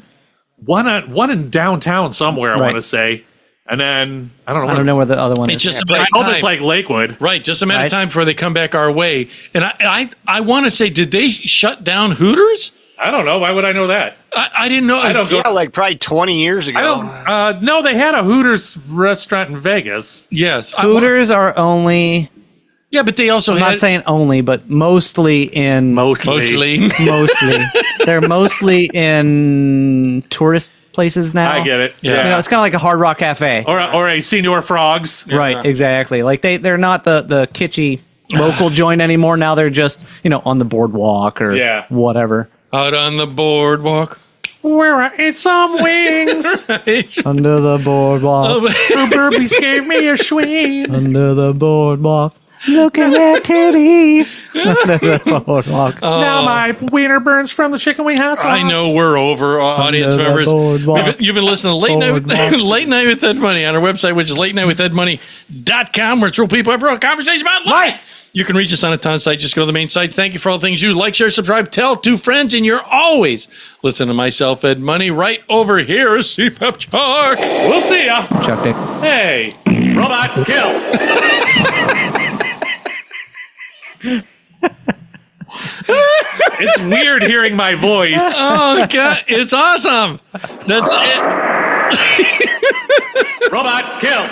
C: one in downtown somewhere. I
H: Right.
C: want to say, and then I don't know.
H: I don't know where the other one
A: It's
H: is.
A: just a
C: I
A: matter
C: hope
A: of
C: it's
A: time.
C: like Lakewood.
A: Right, just a matter
H: Right.
A: of time before they come back our way. And I want to say, did they shut down Hooters?
C: I don't know. Why would I know that?
A: I didn't know.
C: I don't go.
G: Yeah, like probably 20 years ago.
C: I don't. No, they had a Hooters restaurant in Vegas.
A: Yes,
H: Hooters are only.
A: Yeah, but they also
H: I'm
A: had.
H: not saying only, but mostly in.
A: Mostly.
H: Mostly. They're mostly in tourist places now.
C: I get it.
H: You
C: Yeah.
H: know, it's kind of like a Hard Rock Cafe.
C: Or a Senior Frogs.
H: Right, exactly. Like they're not the kitschy local joint anymore. Now they're just, on the boardwalk or whatever.
A: Out on the boardwalk.
C: Where I ate some wings.
H: Under the boardwalk.
C: Two burpees gave me a swing.
H: Under the boardwalk. Looking at titties. Under the boardwalk.
C: Now my wiener burns from the chicken wing hot sauce.
A: I know we're over, audience
H: Under the
A: members.
H: boardwalk.
A: You've been listening to Late
H: Boardwalk.
A: Late Night with Ed Money on our website, which is latenightwithedmoney.com, where it's real people have real conversations about life. You can reach us on a ton of sites. Just go to the main site. Thank you for all the things you like, share, subscribe, tell 2 friends, and you're always listening to myself, Ed Money, right over here. CPAP Chuck.
C: We'll see ya.
H: Chuck Dick.
C: Hey, robot, kill. It's weird hearing my voice.
A: Oh God, it's awesome. That's it.
C: Robot, kill.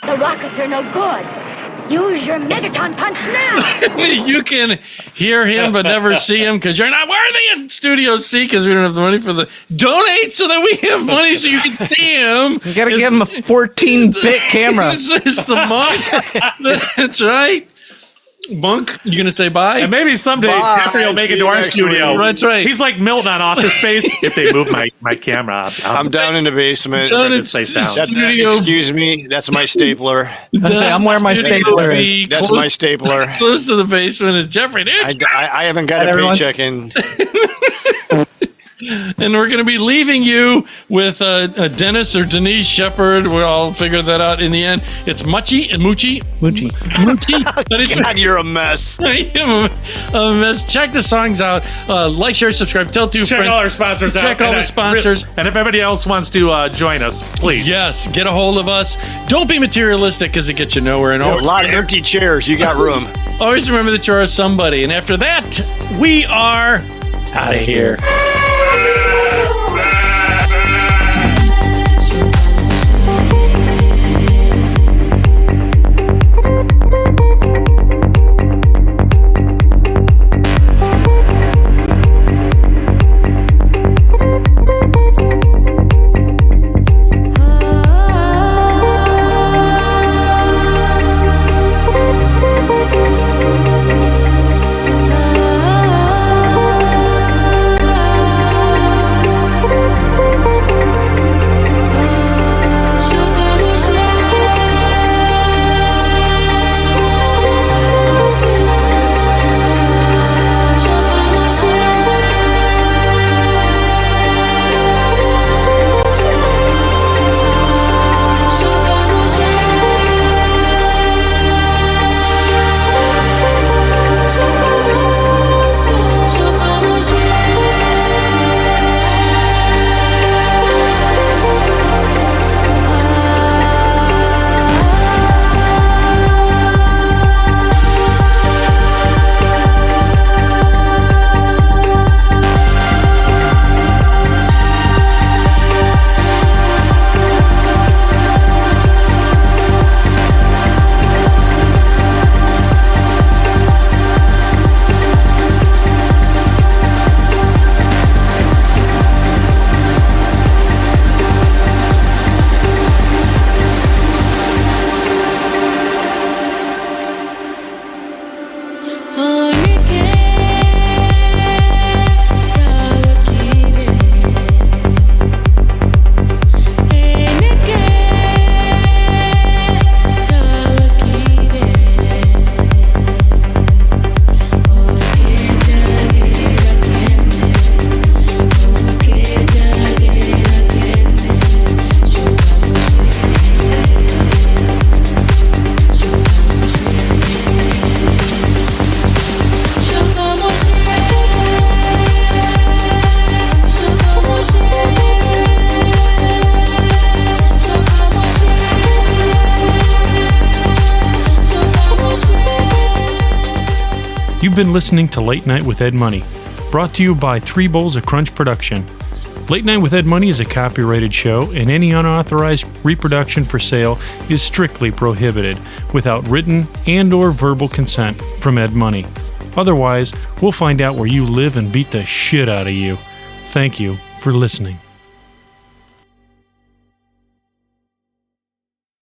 I: The rockets are no good. Use your Megaton Punch now.
A: You can hear him but never see him because you're not worthy in Studio C because we don't have the money for the donate so that we have money so you can see him.
H: You gotta give him a 14-bit camera.
A: This is the monk. That's right. Monk, you gonna say bye?
C: And maybe someday Jeffrey will make it to our studio.
A: That's right.
C: He's like Milton on Office Space. If they move my camera,
G: I'm down in the basement. Excuse me, that's my stapler.
H: I'm where my stapler is.
G: That's my stapler.
A: Close to the basement is Jeffrey. Dude.
G: I haven't got a paycheck in.
A: And we're going to be leaving you with Dennis or Denise Shepard. We'll all figure that out in the end. It's Moochie.
G: God, you're a mess.
A: I am a mess. Check the songs out. Like, share, subscribe. Tell two friends.
C: Check all our sponsors out.
A: Check all the sponsors.
C: And if anybody else wants to join us, please.
A: Yes, get a hold of us. Don't be materialistic because it gets you nowhere. And
G: a lot of empty chairs. You got room.
A: Always remember that you're somebody. And after that, we are out of here.
E: You've been listening to Late Night with Ed Money, brought to you by 3 Bowls of Crunch Production. Late Night with Ed Money is a copyrighted show, and any unauthorized reproduction for sale is strictly prohibited without written and/or verbal consent from Ed Money. Otherwise, we'll find out where you live and beat the shit out of you. Thank you for listening.